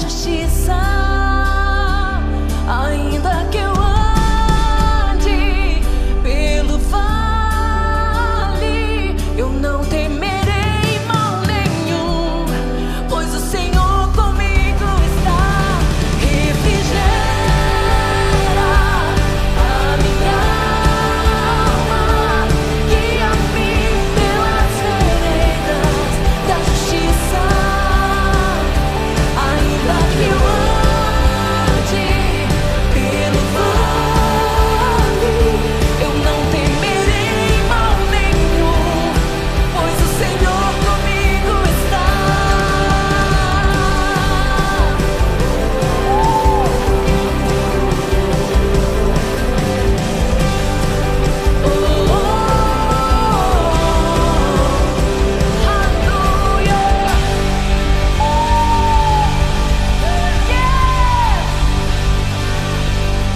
justiça. Ainda que eu ande pelo vale, eu não temerei mal nenhum, pois o Senhor comigo está. Refrigera a minha alma, guia-me pelas veredas da justiça. Ainda que eu ande pelo vale, eu não temerei mal nenhum, pois o Senhor comigo está. Aleluia.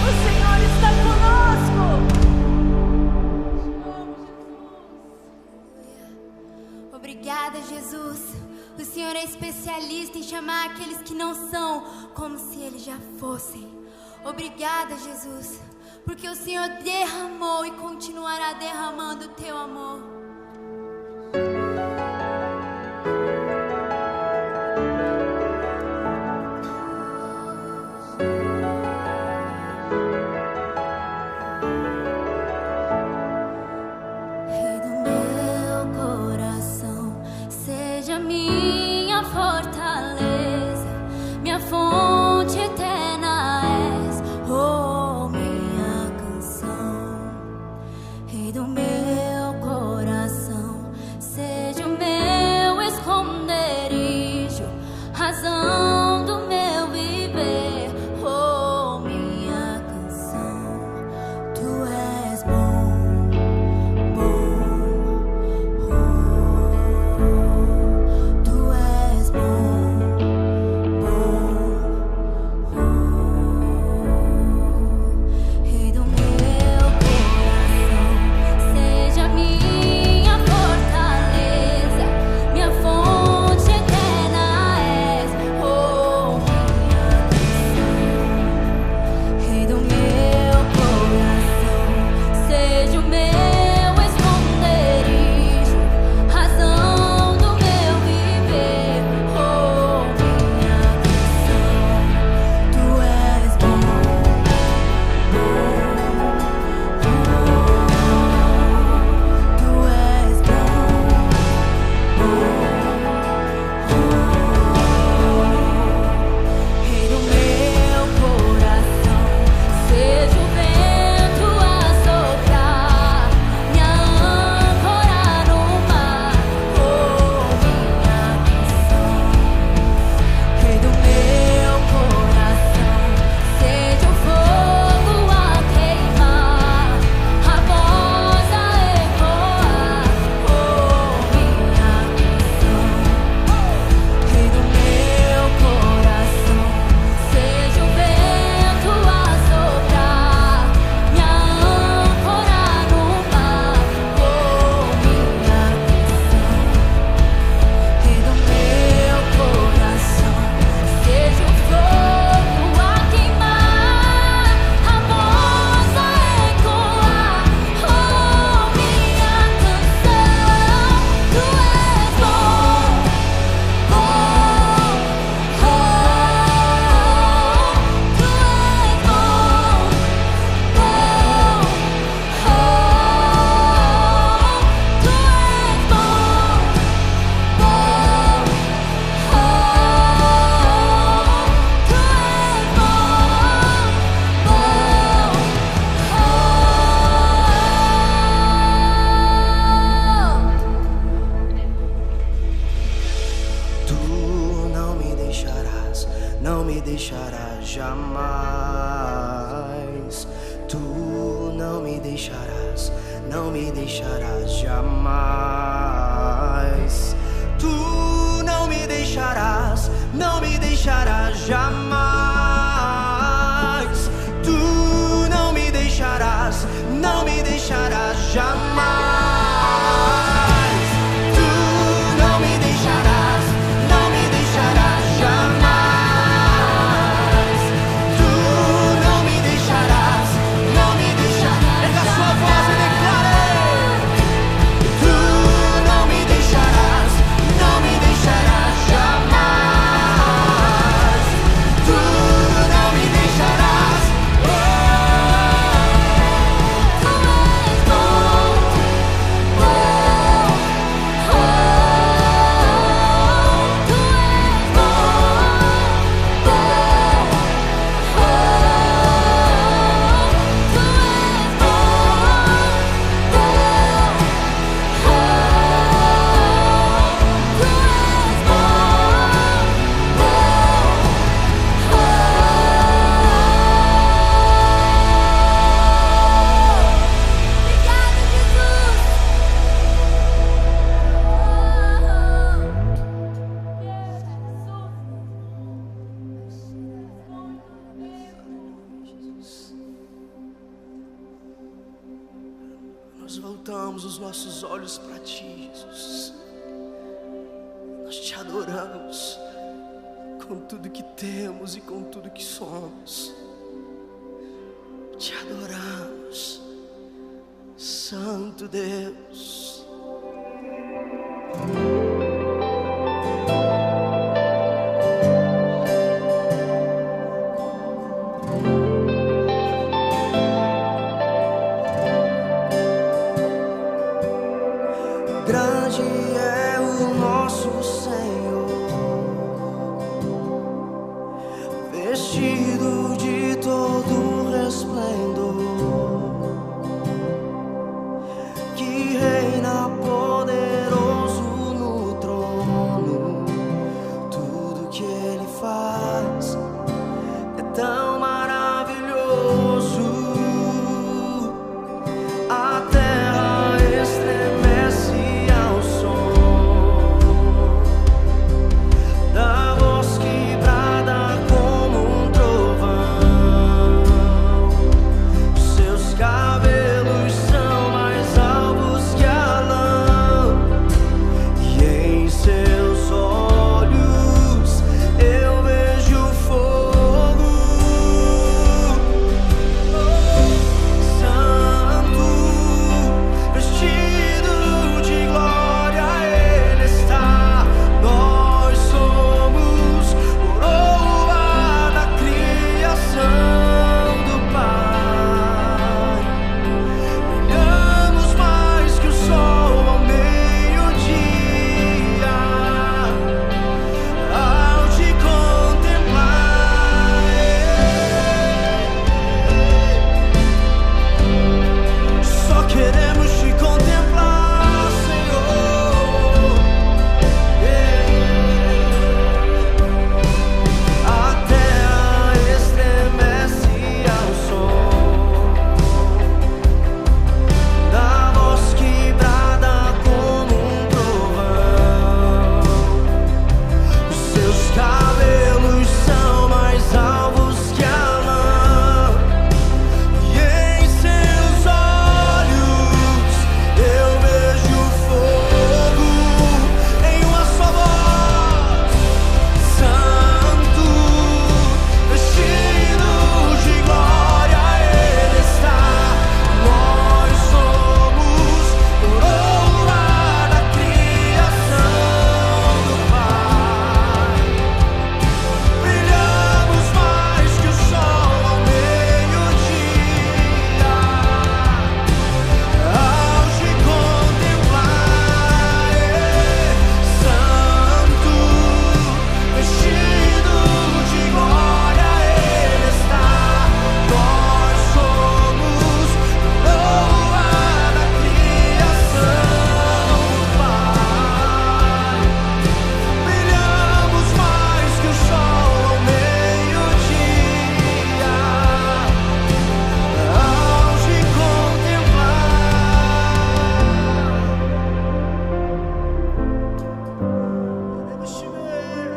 O Senhor está conosco. Obrigada, Jesus. O Senhor é especialista em chamar aqueles que não são como se eles já fossem. Obrigada, Jesus, porque o Senhor derramou e continuará derramando o teu amor. Rei do meu coração, seja minha fortaleza, minha fonte eterna és, oh, minha canção. Rei do meu coração, seja o meu esconderijo, razão do meu viver, oh, minha canção. Tu és bom. Tu és bom, Rei do meu coração, seja minha fortaleza, minha fonte eterna és, oh, minha canção. Rei do meu coração, seja o meu esconderijo, razão do meu viver, oh, minha canção. Tu és bom, tu és Rei do meu coração, seja o vento a soprar, minha âncora no mar, oh, minha canção. Rei do meu coração, seja o fogo a queimar, a voz a ecoar, oh, minha canção. Rei do meu coração, seja o vento a soprar, minha âncora no mar, oh, minha canção. Rei do meu coração, seja o fogo a queimar, a voz a ecoar, oh, minha canção. Tu és bom, tu és bom, tu és Tu não me deixarás, não me deixarás jamais. Tu não me deixarás, não me deixarás jamais. Tu não me deixarás, não me deixarás jamais. Tu não me deixarás, não me deixarás jamais. Tu não me deixarás, não me deixarás jamais. nós voltamos os nossos olhos para Ti, Jesus. Nós Te adoramos com tudo que temos e com tudo que somos. Te adoramos, Santo Deus. Grande é o nosso Senhor, vestido de todo resplendor, que reina poderoso no trono. Tudo que Ele faz é tão maravilhoso. A terra estremece ao som da voz que brada como um trovão. Seus cabelos são mais alvos que a lã, e em seus olhos eu vejo fogo. Santo, vestido de glória, Ele está. Nós somos coroa da criação do Pai. Brilhamos mais que o sol ao meio-dia, ao te contemplar. Só queremos te contemplar, Senhor. A terra estremece ao som da voz que brada como um trovão. Os seus cabelos são mais alvos que a lã, e em seus olhos eu vejo fogo. Em uma só voz, Santo, vestido de glória, Ele está. Nós somos coroa da criação do Pai. Brilhamos mais que o sol ao meio-dia, ao te contemplar. Santo, vestido de glória, Ele está. Nós somos coroa da criação do Pai. Brilhamos mais que o sol ao meio-dia, ao te contemplar. Queremos te ver,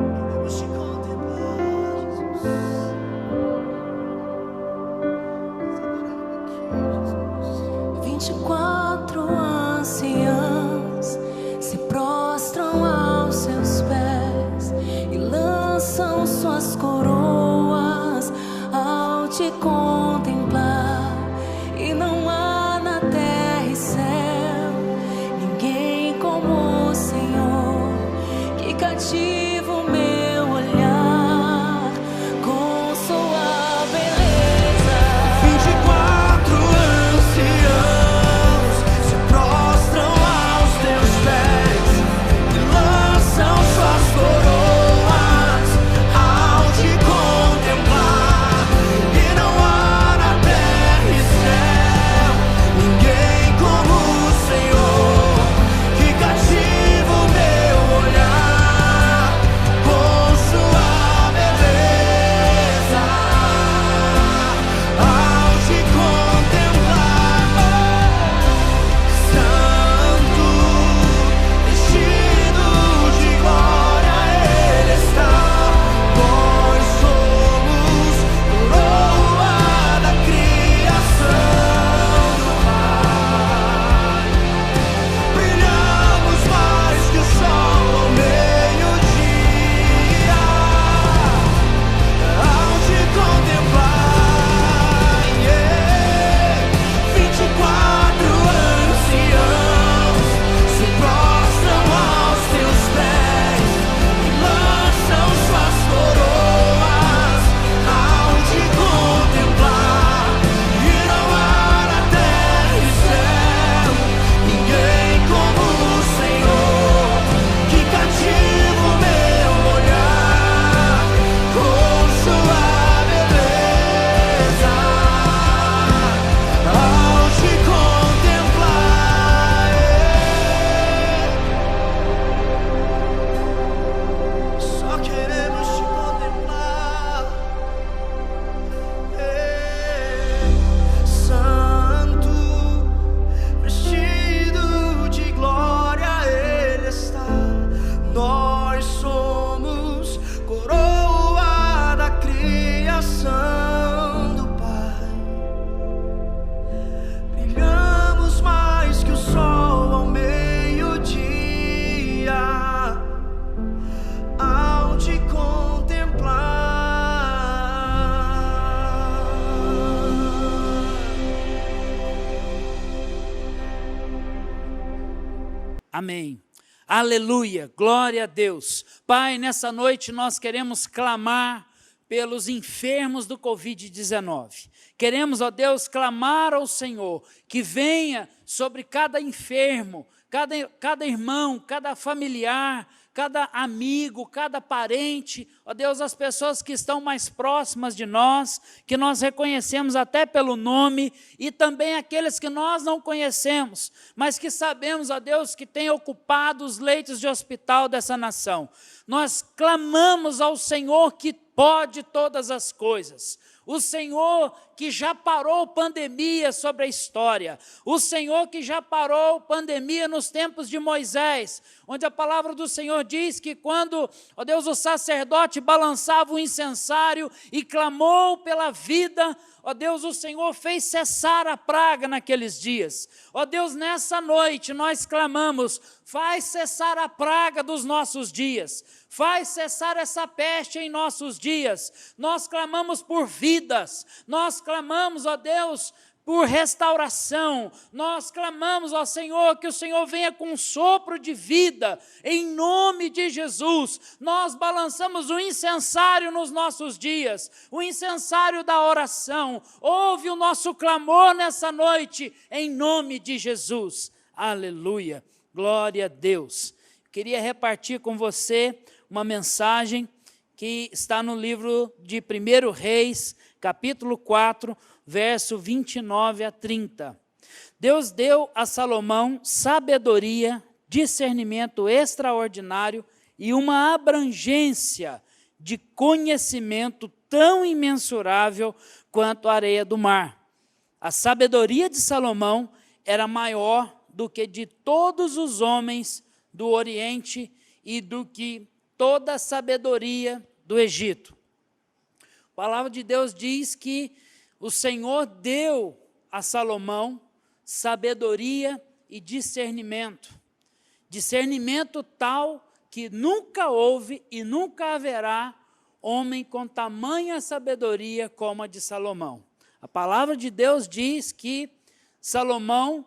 queremos te contemplar, Jesus. Nós adoramos aqui, Jesus. 24 anciãos se prostram aos seus pés e lançam suas coroas ao te contemplar. E não há na terra e céu ninguém como o Senhor, que cativa o meu olhar com sua beleza. 24 anciãos se prostram aos teus pés e lançam suas coroas ao te contemplar. E não há na abraçando, Pai. Brilhamos mais que o sol ao meio-dia, ao te contemplar. Amém. Aleluia, glória a Deus. Pai, nessa noite nós queremos clamar pelos enfermos do Covid-19. Queremos, ó Deus, clamar ao Senhor que venha sobre cada enfermo, cada irmão, cada familiar, cada amigo, cada parente, ó Deus, as pessoas que estão mais próximas de nós, que nós reconhecemos até pelo nome, e também aqueles que nós não conhecemos, mas que sabemos, ó Deus, que têm ocupado os leitos de hospital dessa nação. Nós clamamos ao Senhor que pode todas as coisas. O Senhor que já parou pandemia sobre a história, o Senhor que já parou pandemia nos tempos de Moisés, onde a palavra do Senhor diz que quando, ó Deus, o sacerdote balançava o incensário e clamou pela vida, ó Deus, o Senhor fez cessar a praga naqueles dias. Ó Deus, nessa noite nós clamamos, faz cessar a praga dos nossos dias, faz cessar essa peste em nossos dias. Nós clamamos por vidas, nós clamamos, ó Deus, por restauração. Nós clamamos ao Senhor, que o Senhor venha com um sopro de vida, em nome de Jesus. Nós balançamos o incensário nos nossos dias, o incensário da oração. Ouve o nosso clamor nessa noite, em nome de Jesus. Aleluia, glória a Deus. Queria repartir com você uma mensagem que está no livro de 1 Reis, capítulo 4, verso 29 a 30. Deus deu a Salomão sabedoria, discernimento extraordinário e uma abrangência de conhecimento tão imensurável quanto a areia do mar. A sabedoria de Salomão era maior do que de todos os homens do Oriente e do que toda a sabedoria do Egito. A palavra de Deus diz que o Senhor deu a Salomão sabedoria e discernimento. Discernimento tal que nunca houve e nunca haverá homem com tamanha sabedoria como a de Salomão. A palavra de Deus diz que Salomão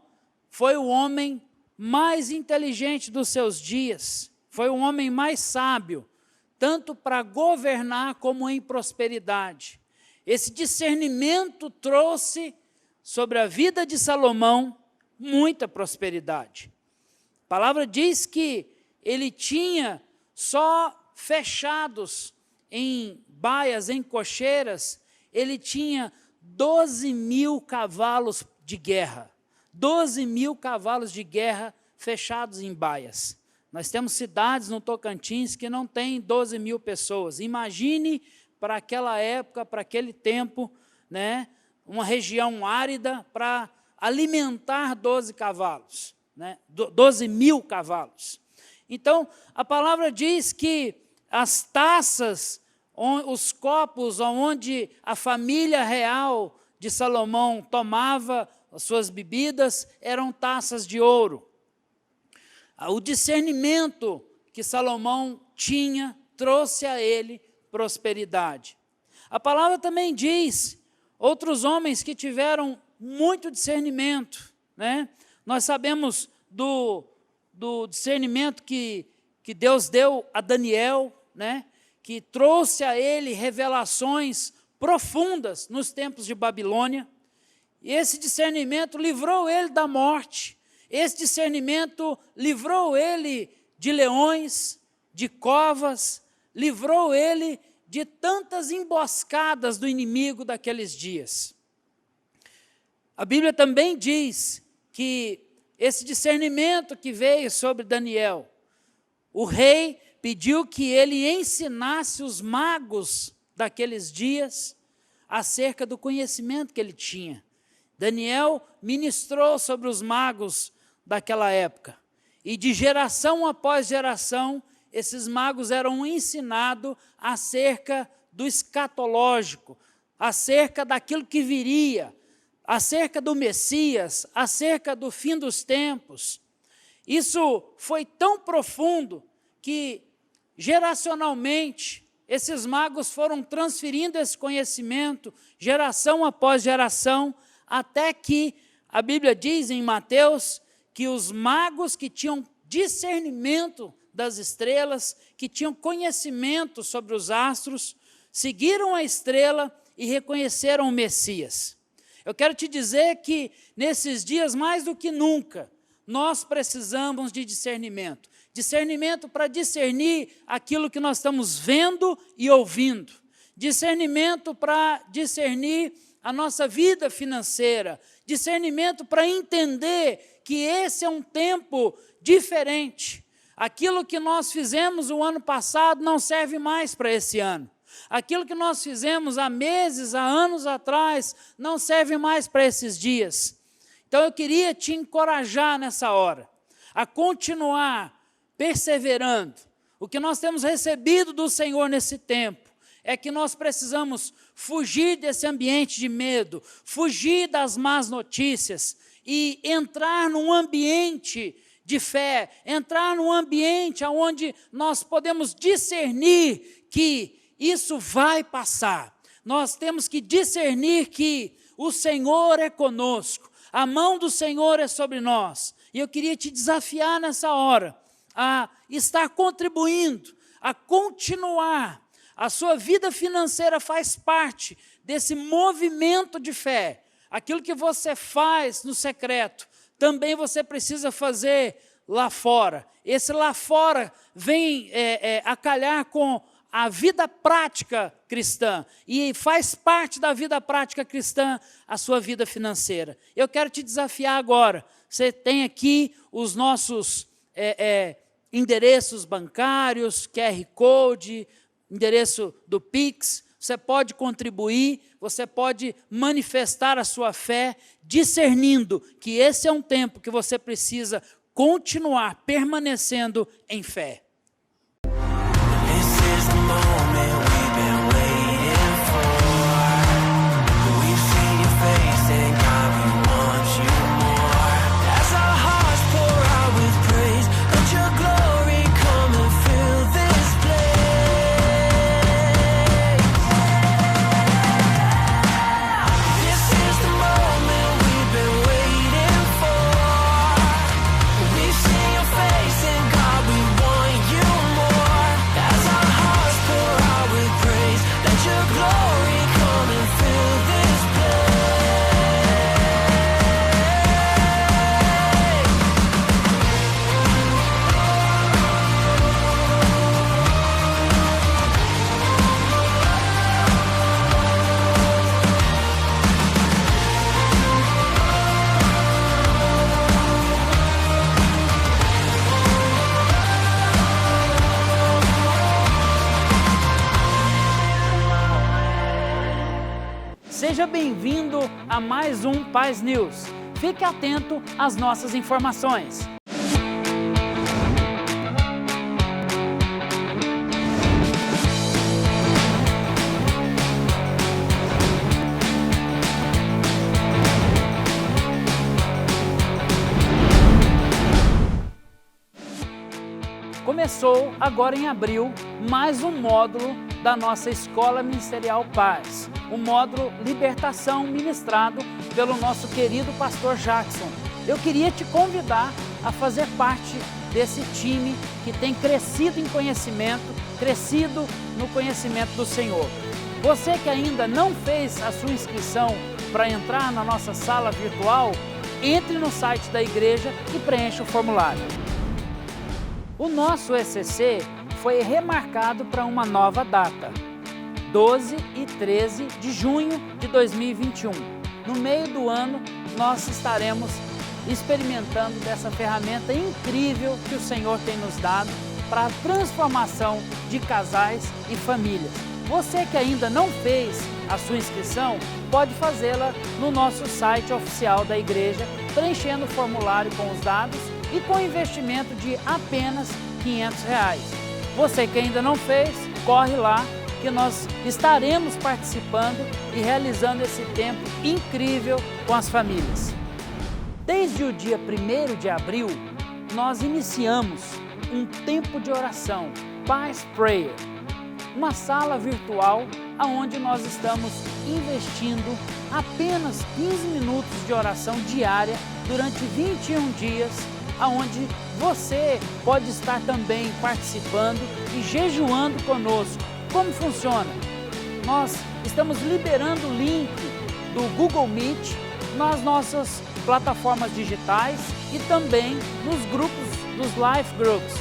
foi o homem mais inteligente dos seus dias, foi o homem mais sábio, tanto para governar como em prosperidade. Esse discernimento trouxe sobre a vida de Salomão muita prosperidade. A palavra diz que ele tinha só fechados em baias, em cocheiras, ele tinha 12.000 cavalos de guerra. 12.000 cavalos de guerra fechados em baias. Nós temos cidades no Tocantins que não tem 12.000 pessoas. Imagine para aquela época, para aquele tempo, né, uma região árida para alimentar 12 cavalos, né, 12.000 cavalos. Então, a palavra diz que as taças, os copos onde a família real de Salomão tomava as suas bebidas, eram taças de ouro. O discernimento que Salomão tinha trouxe a ele prosperidade. A palavra também diz, outros homens que tiveram muito discernimento, né? Nós sabemos do discernimento que Deus deu a Daniel, né? Que trouxe a ele revelações profundas nos tempos de Babilônia. E esse discernimento livrou ele da morte. Esse discernimento livrou ele de leões, de covas, livrou ele de tantas emboscadas do inimigo daqueles dias. A Bíblia também diz que esse discernimento que veio sobre Daniel, o rei pediu que ele ensinasse os magos daqueles dias acerca do conhecimento que ele tinha. Daniel ministrou sobre os magos daquela época. E de geração após geração, esses magos eram ensinados acerca do escatológico, acerca daquilo que viria, acerca do Messias, acerca do fim dos tempos. Isso foi tão profundo que, geracionalmente, esses magos foram transferindo esse conhecimento, geração após geração, até que a Bíblia diz em Mateus que os magos que tinham discernimento das estrelas, que tinham conhecimento sobre os astros, seguiram a estrela e reconheceram o Messias. Eu quero te dizer que, nesses dias, mais do que nunca, nós precisamos de discernimento. Discernimento para discernir aquilo que nós estamos vendo e ouvindo. Discernimento para discernir a nossa vida financeira. Discernimento para entender que esse é um tempo diferente. Aquilo que nós fizemos o ano passado não serve mais para esse ano. Aquilo que nós fizemos há meses, há anos atrás, não serve mais para esses dias. Então eu queria te encorajar nessa hora, a continuar perseverando. O que nós temos recebido do Senhor nesse tempo é que nós precisamos fugir desse ambiente de medo, fugir das más notícias e entrar num ambiente de fé, entrar num ambiente onde nós podemos discernir que isso vai passar. Nós temos que discernir que o Senhor é conosco, a mão do Senhor é sobre nós. E eu queria te desafiar nessa hora a estar contribuindo, a continuar. A sua vida financeira faz parte desse movimento de fé. Aquilo que você faz no secreto, também você precisa fazer lá fora. Esse lá fora vem a calhar com a vida prática cristã, e faz parte da vida prática cristã a sua vida financeira. Eu quero te desafiar agora. Você tem aqui os nossos endereços bancários, QR Code, endereço do Pix. Você pode contribuir, você pode manifestar a sua fé, discernindo que esse é um tempo que você precisa continuar permanecendo em fé. Seja bem-vindo a mais um Paz News. Fique atento às nossas informações. Começou agora em abril mais um módulo da nossa Escola Ministerial Paz, o módulo Libertação, ministrado pelo nosso querido pastor Jackson. Eu queria te convidar a fazer parte desse time que tem crescido em conhecimento, crescido no conhecimento do Senhor. Você que ainda não fez a sua inscrição para entrar na nossa sala virtual, entre no site da igreja e preencha o formulário. O nosso ECC foi remarcado para uma nova data, 12 e 13 de junho de 2021. No meio do ano, nós estaremos experimentando dessa ferramenta incrível que o Senhor tem nos dado para a transformação de casais e famílias. Você que ainda não fez a sua inscrição, pode fazê-la no nosso site oficial da igreja, preenchendo o formulário com os dados e com investimento de apenas R$500. Você que ainda não fez, corre lá que nós estaremos participando e realizando esse tempo incrível com as famílias. Desde o dia 1º de abril, nós iniciamos um tempo de oração, Paz Prayer, uma sala virtual onde nós estamos investindo apenas 15 minutos de oração diária durante 21 dias, onde você pode estar também participando e jejuando conosco. Como funciona? Nós estamos liberando o link do Google Meet nas nossas plataformas digitais e também nos grupos dos Life Groups.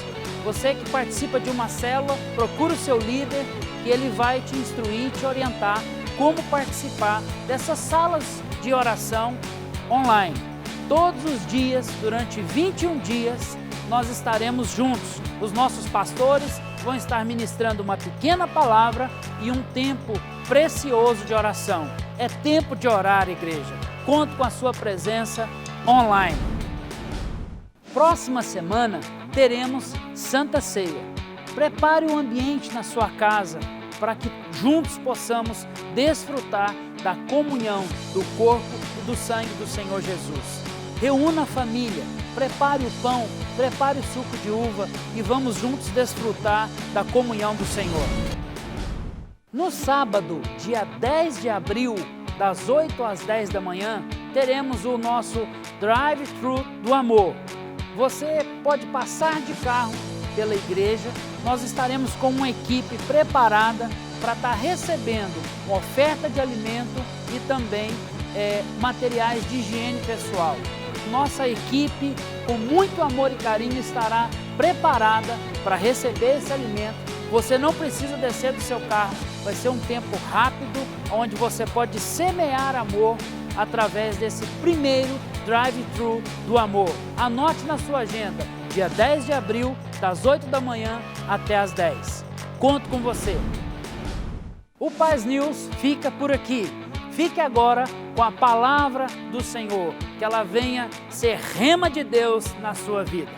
Você que participa de uma célula, procura o seu líder e ele vai te instruir, te orientar como participar dessas salas de oração online. Todos os dias, durante 21 dias, nós estaremos juntos. Os nossos pastores vão estar ministrando uma pequena palavra e um tempo precioso de oração. É tempo de orar, igreja. Conto com a sua presença online. Próxima semana teremos Santa Ceia. Prepare o ambiente na sua casa para que juntos possamos desfrutar da comunhão do corpo e do sangue do Senhor Jesus. Reúna a família, prepare o pão, prepare o suco de uva e vamos juntos desfrutar da comunhão do Senhor. No sábado, dia 10 de abril, das 8 às 10 da manhã, teremos o nosso Drive-Thru do Amor. Você pode passar de carro pela igreja, nós estaremos com uma equipe preparada para estar recebendo uma oferta de alimento e também materiais de higiene pessoal. Nossa equipe, com muito amor e carinho, estará preparada para receber esse alimento. Você não precisa descer do seu carro, vai ser um tempo rápido, onde você pode semear amor através desse primeiro Drive-Thru do Amor. Anote na sua agenda, dia 10 de abril, das 8 da manhã até as 10. Conto com você. O Paz News fica por aqui. Fique agora com a palavra do Senhor, que ela venha ser rema de Deus na sua vida.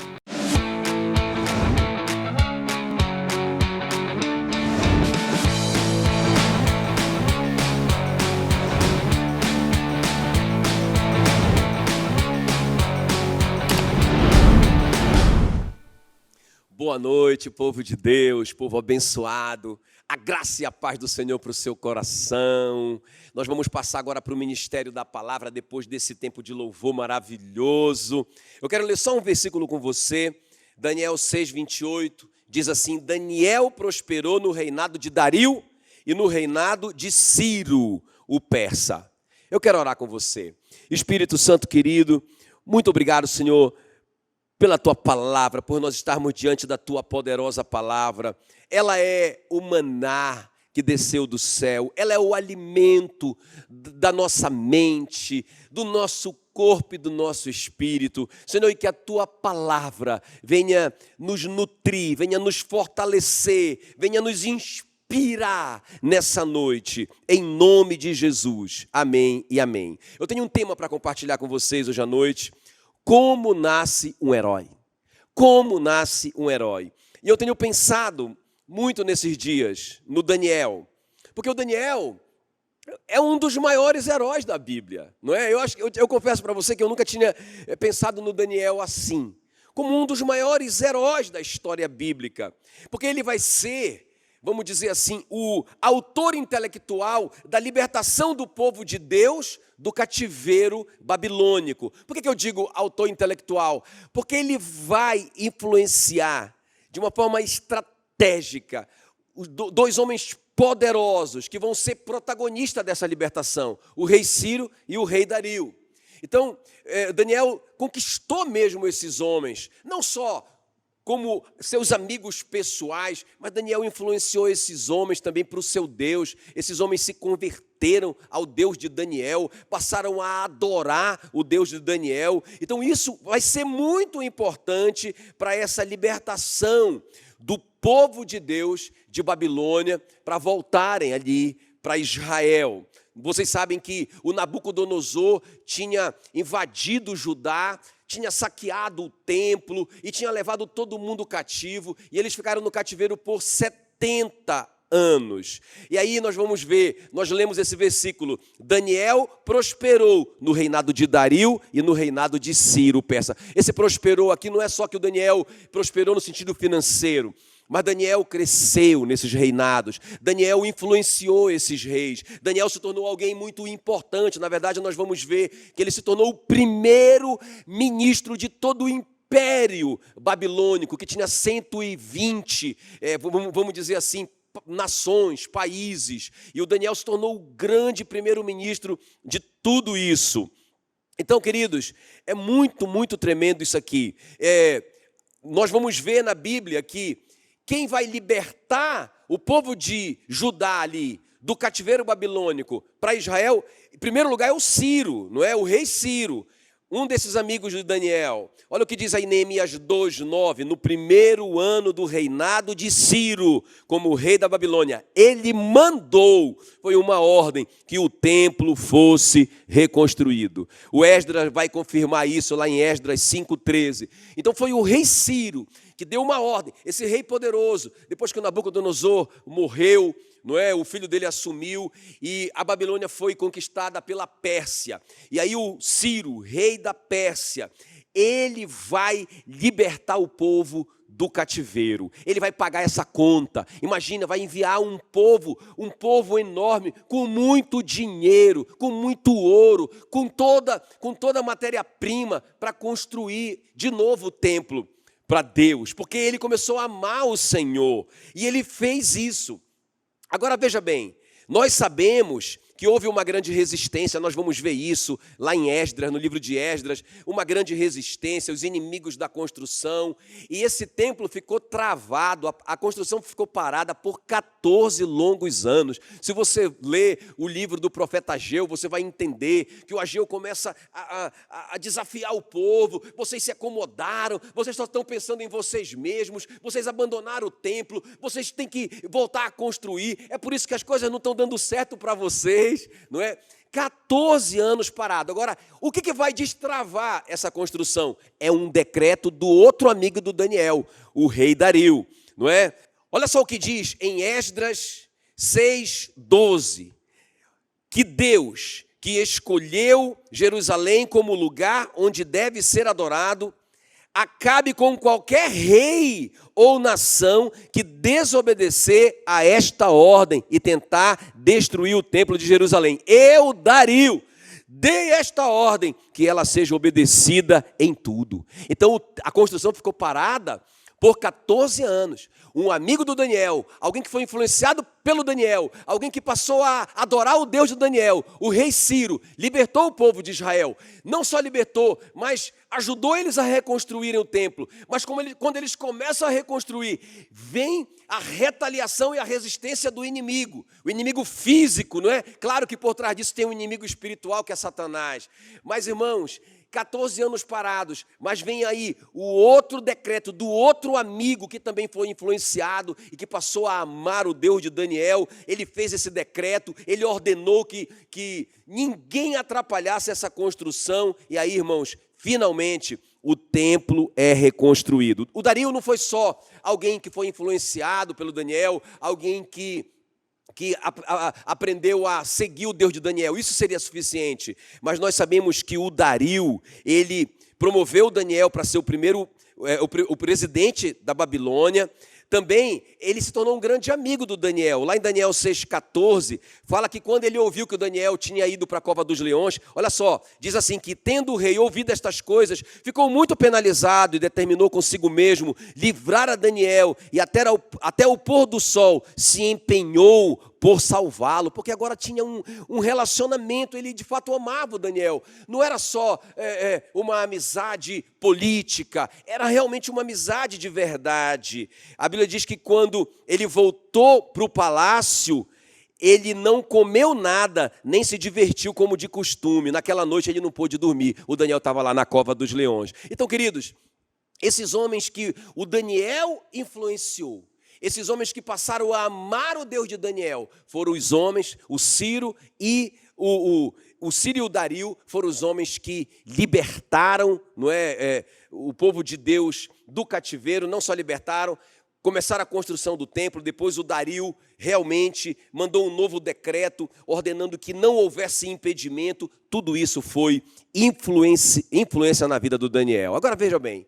Boa noite, povo de Deus, povo abençoado. A graça e a paz do Senhor para o seu coração. Nós vamos passar agora para o ministério da palavra, depois desse tempo de louvor maravilhoso. Eu quero ler só um versículo com você. Daniel 6:28 diz assim: Daniel prosperou no reinado de Dario e no reinado de Ciro, o persa. Eu quero orar com você. Espírito Santo querido, muito obrigado, Senhor, pela Tua palavra, por nós estarmos diante da Tua poderosa palavra. Ela é o maná que desceu do céu, ela é o alimento da nossa mente, do nosso corpo e do nosso espírito. Senhor, e que a Tua palavra venha nos nutrir, venha nos fortalecer, venha nos inspirar nessa noite, em nome de Jesus. Amém e amém. Eu tenho um tema para compartilhar com vocês hoje à noite. Como nasce um herói? Como nasce um herói? E eu tenho pensado muito nesses dias no Daniel, porque o Daniel é um dos maiores heróis da Bíblia, não é? Eu confesso para você que eu nunca tinha pensado no Daniel assim, como um dos maiores heróis da história bíblica, porque ele vai ser, vamos dizer assim, o autor intelectual da libertação do povo de Deus do cativeiro babilônico. Por que eu digo autor intelectual? Porque ele vai influenciar de uma forma estratégica dois homens poderosos que vão ser protagonistas dessa libertação, o rei Ciro e o rei Dario. Então, Daniel conquistou mesmo esses homens, não só como seus amigos pessoais, mas Daniel influenciou esses homens também para o seu Deus. Esses homens se converteram ao Deus de Daniel, passaram a adorar o Deus de Daniel. Então isso vai ser muito importante para essa libertação do povo de Deus de Babilônia, para voltarem ali para Israel. Vocês sabem que o Nabucodonosor tinha invadido Judá, tinha saqueado o templo e tinha levado todo mundo cativo, e eles ficaram no cativeiro por 70 anos. E aí nós vamos ver, nós lemos esse versículo, Daniel prosperou no reinado de Dario e no reinado de Ciro, persa. Esse prosperou aqui não é só que o Daniel prosperou no sentido financeiro, mas Daniel cresceu nesses reinados, Daniel influenciou esses reis, Daniel se tornou alguém muito importante. Na verdade, nós vamos ver que ele se tornou o primeiro ministro de todo o império babilônico, que tinha 120, vamos dizer assim, nações, países. E o Daniel se tornou o grande primeiro-ministro de tudo isso. Então, queridos, é muito, muito tremendo isso aqui. Nós vamos ver na Bíblia que quem vai libertar o povo de Judá ali, do cativeiro babilônico para Israel, em primeiro lugar é o Ciro, não é? O rei Ciro, um desses amigos de Daniel. Olha o que diz aí Neemias 2:9, no primeiro ano do reinado de Ciro, como rei da Babilônia, ele mandou, foi uma ordem, que o templo fosse reconstruído. O Esdras vai confirmar isso lá em Esdras 5:13. Então foi o rei Ciro que deu uma ordem, esse rei poderoso, depois que o Nabucodonosor morreu, não é? O filho dele assumiu e a Babilônia foi conquistada pela Pérsia. E aí o Ciro, rei da Pérsia, ele vai libertar o povo do cativeiro. Ele vai pagar essa conta. Imagina, vai enviar um povo enorme, com muito dinheiro, com muito ouro, com toda a matéria-prima para construir de novo o templo para Deus, porque ele começou a amar o Senhor, e ele fez isso. Agora veja bem, nós sabemos que houve uma grande resistência, nós vamos ver isso lá em Esdras, no livro de Esdras, uma grande resistência, os inimigos da construção, e esse templo ficou travado, a construção ficou parada por 14 longos anos. Se você ler o livro do profeta Ageu, você vai entender que o Ageu começa a desafiar o povo, vocês se acomodaram, vocês só estão pensando em vocês mesmos, vocês abandonaram o templo, vocês têm que voltar a construir, é por isso que as coisas não estão dando certo para vocês, não é? 14 anos parado. Agora, o que vai destravar essa construção? É um decreto do outro amigo do Daniel, o rei Dario, não é? Olha só o que diz em Esdras 6:12, que Deus, que escolheu Jerusalém como lugar onde deve ser adorado, acabe com qualquer rei ou nação que desobedecer a esta ordem e tentar destruir o templo de Jerusalém. Eu, Dario, dei esta ordem, que ela seja obedecida em tudo. Então a construção ficou parada por 14 anos. Um amigo do Daniel, alguém que foi influenciado pelo Daniel, alguém que passou a adorar o Deus de Daniel, o rei Ciro, libertou o povo de Israel. Não só libertou, mas ajudou eles a reconstruírem o templo. Mas quando eles começam a reconstruir, vem a retaliação e a resistência do inimigo. O inimigo físico, não é? Claro que por trás disso tem um inimigo espiritual, que é Satanás. Mas, irmãos, 14 anos parados, mas vem aí o outro decreto do outro amigo que também foi influenciado e que passou a amar o Deus de Daniel. Ele fez esse decreto, ele ordenou que ninguém atrapalhasse essa construção. E aí, irmãos, finalmente o templo é reconstruído. O Dario não foi só alguém que foi influenciado pelo Daniel, alguém que aprendeu a seguir o Deus de Daniel, isso seria suficiente. Mas nós sabemos que o Dario, ele promoveu o Daniel para ser o presidente da Babilônia. Também ele se tornou um grande amigo do Daniel. Lá em Daniel 6,14, fala que quando ele ouviu que o Daniel tinha ido para a cova dos leões, olha só, diz assim que tendo o rei ouvido estas coisas, ficou muito penalizado e determinou consigo mesmo livrar a Daniel, e até o pôr do sol se empenhou por salvá-lo, porque agora tinha um relacionamento, ele de fato amava o Daniel. Não era só uma amizade política, era realmente uma amizade de verdade. A Bíblia diz que quando ele voltou para o palácio, ele não comeu nada, nem se divertiu como de costume. Naquela noite ele não pôde dormir, o Daniel estava lá na cova dos leões. Então, queridos, esses homens que o Daniel influenciou, esses homens que passaram a amar o Deus de Daniel, foram os homens, o Ciro e o Ciro e o Dario, foram os homens que libertaram, não é, o povo de Deus do cativeiro. Não só libertaram, começaram a construção do templo, depois o Dario realmente mandou um novo decreto, ordenando que não houvesse impedimento. Tudo isso foi influência na vida do Daniel. Agora veja bem,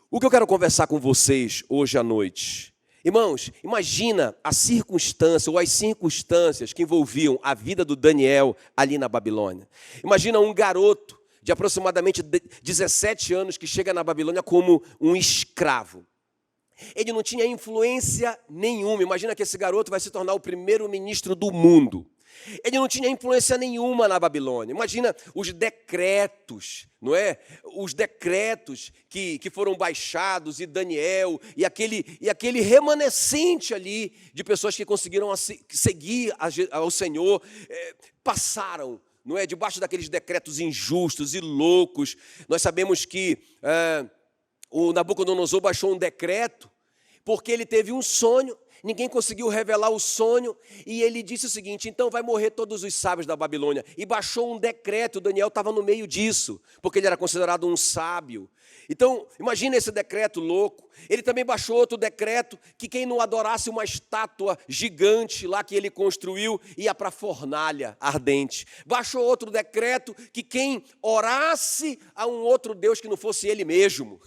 o que eu quero conversar com vocês hoje à noite. Irmãos, imagina a circunstância ou as circunstâncias que envolviam a vida do Daniel ali na Babilônia. Imagina um garoto de aproximadamente 17 anos que chega na Babilônia como um escravo. Ele não tinha influência nenhuma. Imagina que esse garoto vai se tornar o primeiro-ministro do mundo. Ele não tinha influência nenhuma na Babilônia. Imagina os decretos, não é? Os decretos que foram baixados, e Daniel, e aquele remanescente ali de pessoas que conseguiram seguir ao Senhor, passaram, não é? Debaixo daqueles decretos injustos e loucos. Nós sabemos que o Nabucodonosor baixou um decreto porque ele teve um sonho. Ninguém conseguiu revelar o sonho, e ele disse o seguinte: então vai morrer todos os sábios da Babilônia. E baixou um decreto, Daniel estava no meio disso, porque ele era considerado um sábio. Então, imagina esse decreto louco. Ele também baixou outro decreto, que quem não adorasse uma estátua gigante lá que ele construiu, ia para a fornalha ardente. Baixou outro decreto, que quem orasse a um outro Deus que não fosse ele mesmo,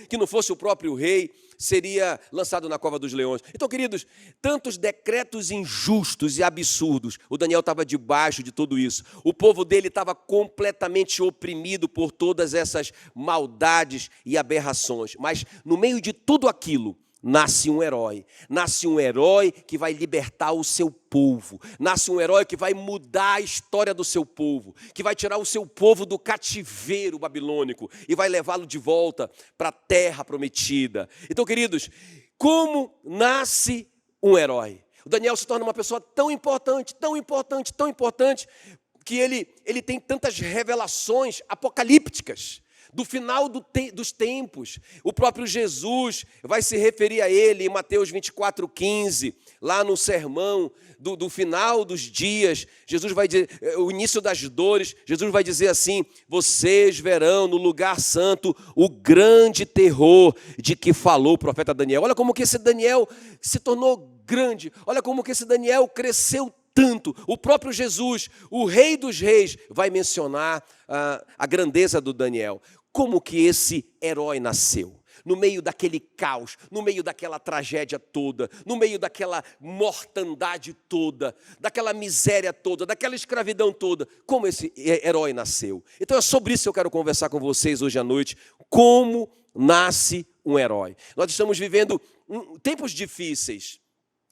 que não fosse o próprio rei, seria lançado na cova dos leões. Então, queridos, tantos decretos injustos e absurdos. O Daniel estava debaixo de tudo isso. O povo dele estava completamente oprimido por todas essas maldades e aberrações. Mas no meio de tudo aquilo, nasce um herói. Nasce um herói que vai libertar o seu povo. Nasce um herói que vai mudar a história do seu povo, que vai tirar o seu povo do cativeiro babilônico e vai levá-lo de volta para a terra prometida. Então, queridos, como nasce um herói? O Daniel se torna uma pessoa tão importante, que ele tem tantas revelações apocalípticas do final dos tempos. O próprio Jesus vai se referir a ele em Mateus 24:15, lá no sermão do final dos dias. Jesus vai dizer, o início das dores, Jesus vai dizer assim: vocês verão no lugar santo o grande terror de que falou o profeta Daniel. Olha como que esse Daniel se tornou grande, olha como que esse Daniel cresceu tanto. O próprio Jesus, o Rei dos Reis, vai mencionar a grandeza do Daniel. Como que esse herói nasceu? No meio daquele caos, no meio daquela tragédia toda, no meio daquela mortandade toda, daquela miséria toda, daquela escravidão toda. Como esse herói nasceu? Então é sobre isso que eu quero conversar com vocês hoje à noite. Como nasce um herói? Nós estamos vivendo tempos difíceis,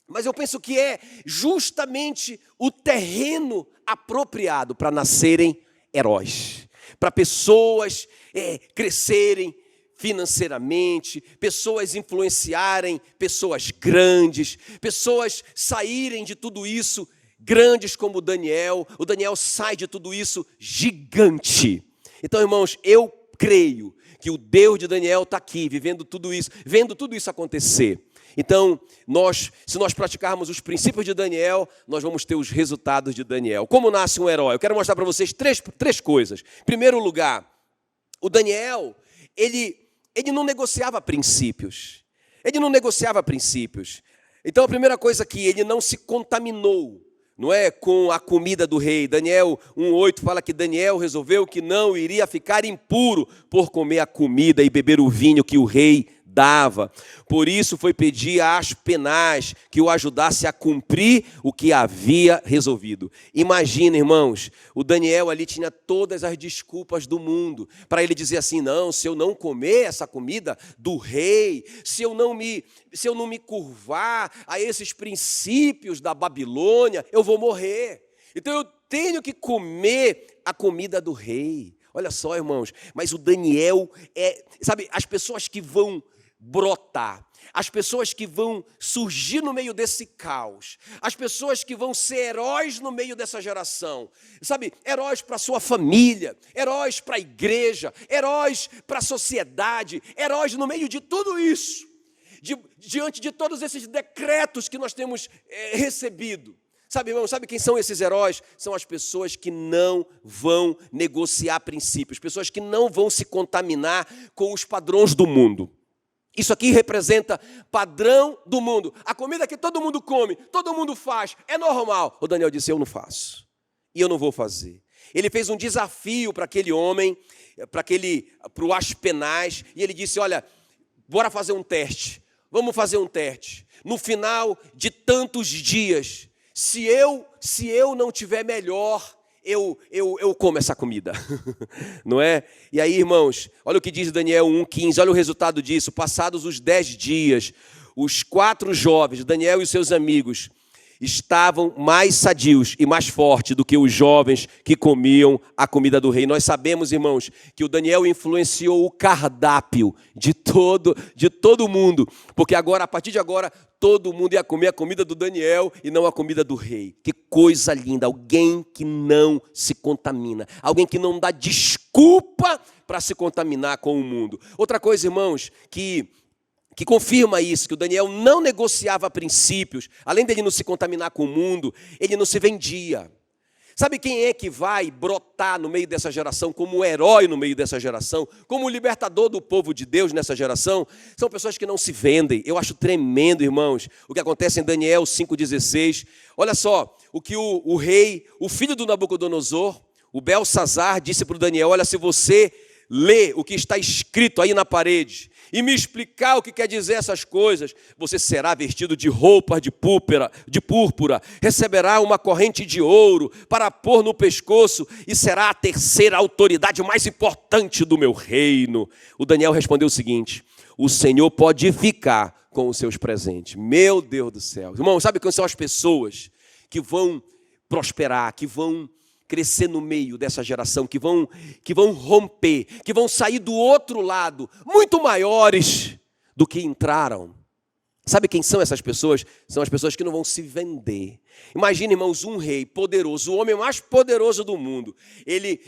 mas eu penso que é justamente o terreno apropriado para nascerem heróis, para pessoas crescerem financeiramente, pessoas influenciarem pessoas grandes, pessoas saírem de tudo isso grandes como o Daniel. O Daniel sai de tudo isso gigante. Então, irmãos, eu creio que o Deus de Daniel está aqui, vivendo tudo isso, vendo tudo isso acontecer. Então, se nós praticarmos os princípios de Daniel, nós vamos ter os resultados de Daniel. Como nasce um herói? Eu quero mostrar para vocês três coisas. Em primeiro lugar, o Daniel, ele não negociava princípios. Ele não negociava princípios. Então, a primeira coisa aqui, ele não se contaminou, não é, com a comida do rei. Daniel 1:8 fala que Daniel resolveu que não iria ficar impuro por comer a comida e beber o vinho que o rei dava. Por isso foi pedir a Aspenaz que o ajudasse a cumprir o que havia resolvido. Imagina, irmãos, o Daniel ali tinha todas as desculpas do mundo para ele dizer assim: não, se eu não comer essa comida do rei, se eu não me curvar a esses princípios da Babilônia, eu vou morrer. Então eu tenho que comer a comida do rei. Olha só, irmãos, mas o Daniel sabe, as pessoas que vão brotar, as pessoas que vão surgir no meio desse caos, as pessoas que vão ser heróis no meio dessa geração, sabe, heróis para a sua família, heróis para a igreja, heróis para a sociedade, heróis no meio de tudo isso, diante de todos esses decretos que nós temos recebido. Sabe, irmão, sabe quem são esses heróis? São as pessoas que não vão negociar princípios, pessoas que não vão se contaminar com os padrões do mundo. Isso aqui representa padrão do mundo. A comida que todo mundo come, todo mundo faz, é normal. O Daniel disse, eu não faço. E eu não vou fazer. Ele fez um desafio para aquele homem, para o Aspenaz, e ele disse, olha, bora fazer um teste. Vamos fazer um teste. No final de tantos dias, se eu não tiver melhor, eu como essa comida, não é? E aí, irmãos, olha o que diz Daniel 1,15, olha o resultado disso. Passados os 10 dias, os 4 jovens, Daniel e seus amigos, estavam mais sadios e mais fortes do que os jovens que comiam a comida do rei. Nós sabemos, irmãos, que o Daniel influenciou o cardápio de todo mundo, porque agora, a partir de agora, todo mundo ia comer a comida do Daniel e não a comida do rei. Que coisa linda, alguém que não se contamina, alguém que não dá desculpa para se contaminar com o mundo. Outra coisa, irmãos, que confirma isso, que o Daniel não negociava princípios, além dele não se contaminar com o mundo, ele não se vendia. Sabe quem é que vai brotar no meio dessa geração, como herói no meio dessa geração, como libertador do povo de Deus nessa geração? São pessoas que não se vendem. Eu acho tremendo, irmãos, o que acontece em Daniel 5,16. Olha só, o que o rei, o filho do Nabucodonosor, o Belsazar, disse para o Daniel, olha, se você lê o que está escrito aí na parede, e me explicar o que quer dizer essas coisas, você será vestido de roupas de púrpura, receberá uma corrente de ouro para pôr no pescoço e será a terceira autoridade mais importante do meu reino. O Daniel respondeu o seguinte, o Senhor pode ficar com os seus presentes. Meu Deus do céu. Irmão, sabe quem são as pessoas que vão prosperar, que vão crescer no meio dessa geração, que vão romper, que vão sair do outro lado, muito maiores do que entraram? Sabe quem são essas pessoas? São as pessoas que não vão se vender. Imagina, irmãos, um rei poderoso, o homem mais poderoso do mundo. Ele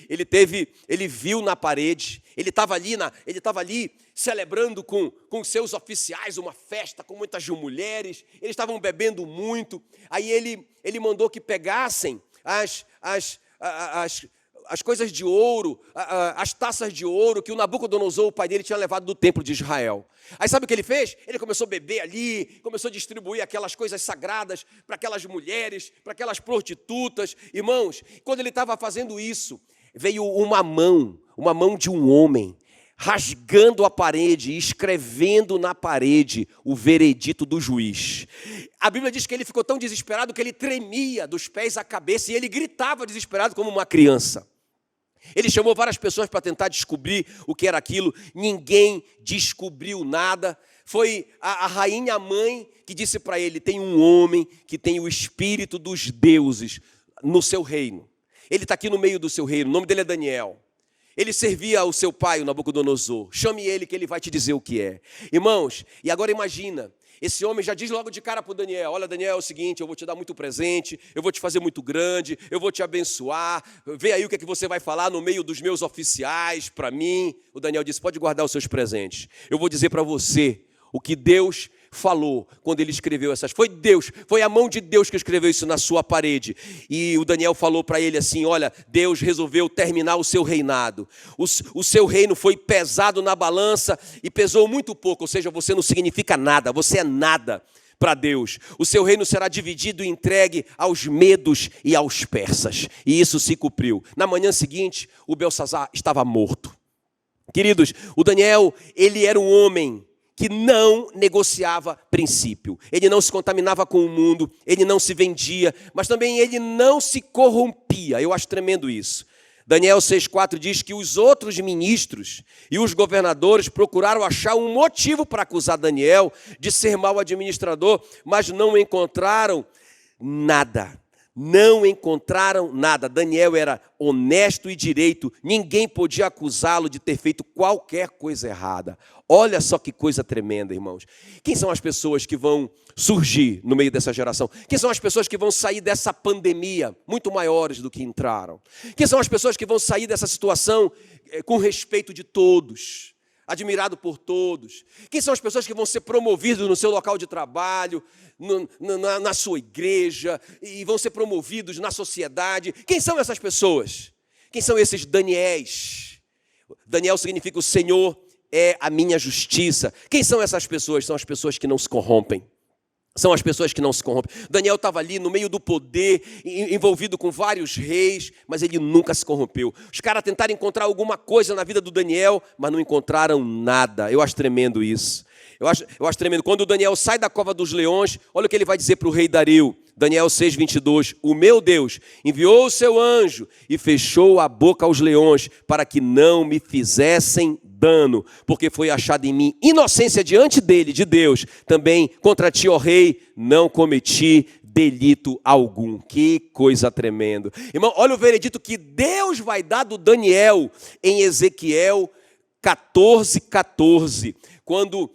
viu na parede, ele estava ali celebrando com seus oficiais uma festa, com muitas mulheres, eles estavam bebendo muito. Aí ele mandou que pegassem as coisas de ouro, as taças de ouro que o Nabucodonosor, o pai dele, tinha levado do templo de Israel. Aí sabe o que ele fez? Ele começou a beber ali, começou a distribuir aquelas coisas sagradas para aquelas mulheres, para aquelas prostitutas. Irmãos, quando ele estava fazendo isso, veio uma mão de um homem, rasgando a parede e escrevendo na parede o veredito do juiz. A Bíblia diz que ele ficou tão desesperado que ele tremia dos pés à cabeça e ele gritava desesperado como uma criança. Ele chamou várias pessoas para tentar descobrir o que era aquilo, ninguém descobriu nada. Foi a rainha mãe que disse para ele, tem um homem que tem o espírito dos deuses no seu reino. Ele está aqui no meio do seu reino, o nome dele é Daniel. Ele servia ao seu pai, o Nabucodonosor. Chame ele que ele vai te dizer o que é. Irmãos, e agora imagina, esse homem já diz logo de cara para o Daniel, olha Daniel, é o seguinte, eu vou te dar muito presente, eu vou te fazer muito grande, eu vou te abençoar, vê aí o que é que você vai falar no meio dos meus oficiais para mim. O Daniel disse, pode guardar os seus presentes. Eu vou dizer para você o que Deus falou quando ele escreveu essas. Foi a mão de Deus que escreveu isso na sua parede. E o Daniel falou para ele assim, olha, Deus resolveu terminar o seu reinado. O seu reino foi pesado na balança e pesou muito pouco, ou seja, você não significa nada, você é nada para Deus. O seu reino será dividido e entregue aos medos e aos persas. E isso se cumpriu. Na manhã seguinte, o Belsazar estava morto. Queridos, o Daniel, ele era um homem que não negociava princípio. Ele não se contaminava com o mundo, ele não se vendia, mas também ele não se corrompia. Eu acho tremendo isso. Daniel 6,4 diz que os outros ministros e os governadores procuraram achar um motivo para acusar Daniel de ser mau administrador, mas não encontraram nada. Não encontraram nada. Daniel era honesto e direito. Ninguém podia acusá-lo de ter feito qualquer coisa errada. Olha só que coisa tremenda, irmãos. Quem são as pessoas que vão surgir no meio dessa geração? Quem são as pessoas que vão sair dessa pandemia muito maiores do que entraram? Quem são as pessoas que vão sair dessa situação com respeito de todos, admirado por todos? Quem são as pessoas que vão ser promovidas no seu local de trabalho, na sua igreja, e vão ser promovidos na sociedade? Quem são essas pessoas? Quem são esses Daniéis? Daniel significa o Senhor é a minha justiça. Quem são essas pessoas? São as pessoas que não se corrompem. São as pessoas que não se corrompem. Daniel estava ali no meio do poder, envolvido com vários reis, mas ele nunca se corrompeu. Os caras tentaram encontrar alguma coisa na vida do Daniel, mas não encontraram nada. Eu acho tremendo isso. Eu acho tremendo. Quando o Daniel sai da cova dos leões, olha o que ele vai dizer para o rei Dario. Daniel 6:22. O meu Deus enviou o seu anjo e fechou a boca aos leões para que não me fizessem dano, porque foi achada em mim inocência diante dele, de Deus. Também contra ti, ó rei, não cometi delito algum. Que coisa tremenda. Irmão, olha o veredito que Deus vai dar do Daniel em Ezequiel 14:14. Quando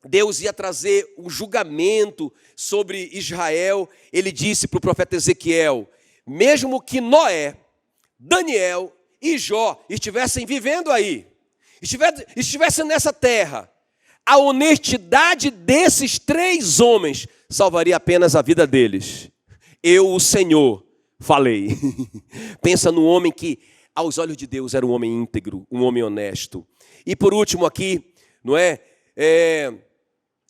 Deus ia trazer um julgamento sobre Israel, ele disse para o profeta Ezequiel: mesmo que Noé, Daniel e Jó estivessem vivendo aí, estivessem nessa terra, a honestidade desses 3 homens salvaria apenas a vida deles. Eu, o Senhor, falei. Pensa no homem que, aos olhos de Deus, era um homem íntegro, um homem honesto. E por último aqui, não é?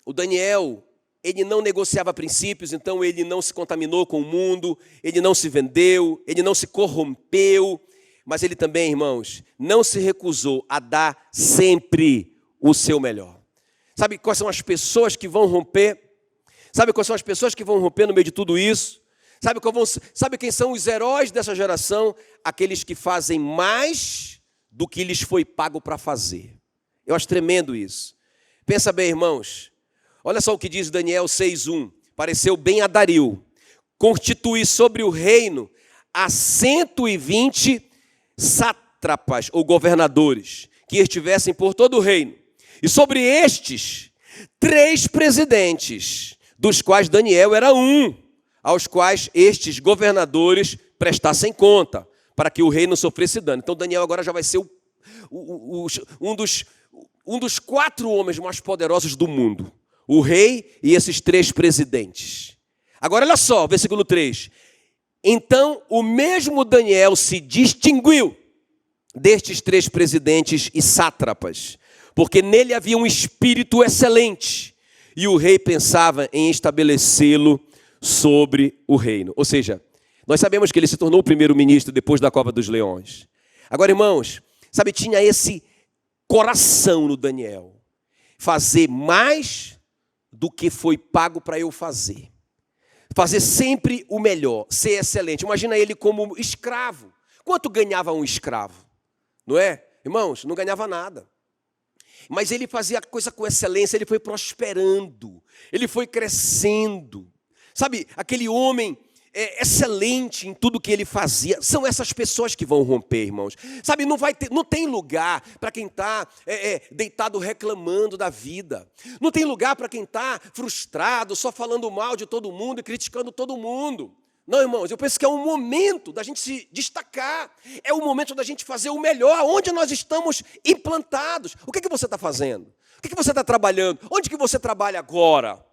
O Daniel, ele não negociava princípios, então ele não se contaminou com o mundo, ele não se vendeu, ele não se corrompeu, mas ele também, irmãos, não se recusou a dar sempre o seu melhor. Sabe quais são as pessoas que vão romper? Sabe quais são as pessoas que vão romper no meio de tudo isso? Sabe quem são os heróis dessa geração? Aqueles que fazem mais do que lhes foi pago para fazer. Eu acho tremendo isso. Pensa bem, irmãos. Olha só o que diz Daniel 6:1. Pareceu bem a Dario constituir sobre o reino a 120 sátrapas ou governadores que estivessem por todo o reino. E sobre estes, 3 presidentes, dos quais Daniel era um, aos quais estes governadores prestassem conta, para que o rei não sofresse dano. Então Daniel agora já vai ser um dos 4 homens mais poderosos do mundo. O rei e esses 3 presidentes. Agora olha só, versículo 3. Então o mesmo Daniel se distinguiu destes 3 presidentes e sátrapas, porque nele havia um espírito excelente, e o rei pensava em estabelecê-lo sobre o reino. Ou seja, nós sabemos que ele se tornou o primeiro-ministro depois da cova dos leões. Agora, irmãos, sabe, tinha esse coração no Daniel, fazer mais do que foi pago para eu fazer. Fazer sempre o melhor, ser excelente. Imagina ele como escravo. Quanto ganhava um escravo? Não é? Irmãos, não ganhava nada. Mas ele fazia a coisa com excelência, ele foi prosperando, ele foi crescendo. Sabe, aquele homem excelente em tudo que ele fazia. São essas pessoas que vão romper, irmãos. Sabe, não tem lugar para quem está deitado reclamando da vida. Não tem lugar para quem está frustrado, só falando mal de todo mundo e criticando todo mundo. Não, irmãos, eu penso que é um momento da gente se destacar. É o momento da gente fazer o melhor, onde nós estamos implantados. O que você está fazendo? O que você está trabalhando? Onde que você trabalha agora?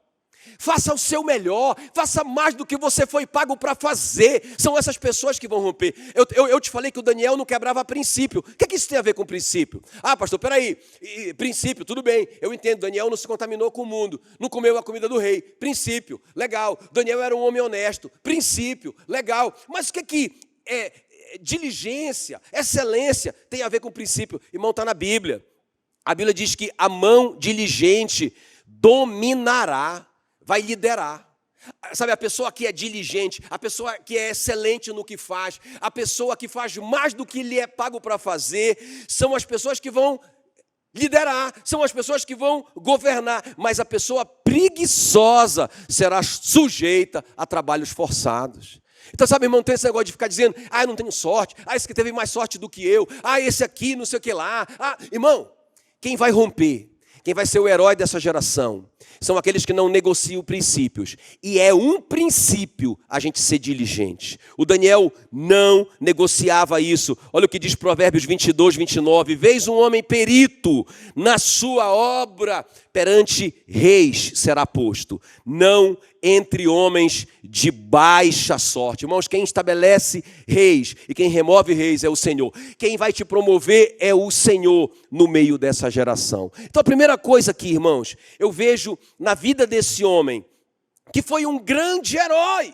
Faça o seu melhor, faça mais do que você foi pago para fazer. São essas pessoas que vão romper. Eu te falei que o Daniel não quebrava princípio. O que isso tem a ver com princípio? Ah, pastor, peraí, princípio, tudo bem, eu entendo, Daniel não se contaminou com o mundo, não comeu a comida do rei, princípio, legal. Daniel era um homem honesto, princípio, legal. Mas o que diligência, excelência tem a ver com princípio? Irmão, está na Bíblia. A Bíblia diz que a mão diligente dominará, vai liderar. Sabe, a pessoa que é diligente, a pessoa que é excelente no que faz, a pessoa que faz mais do que lhe é pago para fazer, são as pessoas que vão liderar, são as pessoas que vão governar. Mas a pessoa preguiçosa será sujeita a trabalhos forçados. Então, sabe, irmão, tem esse negócio de ficar dizendo: ah, eu não tenho sorte, ah, esse que teve mais sorte do que eu, ah, esse aqui, não sei o que lá. Ah, irmão, quem vai romper? Quem vai ser o herói dessa geração? São aqueles que não negociam princípios. E é um princípio a gente ser diligente. O Daniel não negociava isso. Olha o que diz Provérbios 22:29. Vês um homem perito na sua obra, perante reis será posto, não entre homens de baixa sorte. Irmãos, quem estabelece reis e quem remove reis é o Senhor. Quem vai te promover é o Senhor no meio dessa geração. Então a primeira coisa aqui, irmãos, eu vejo na vida desse homem, que foi um grande herói.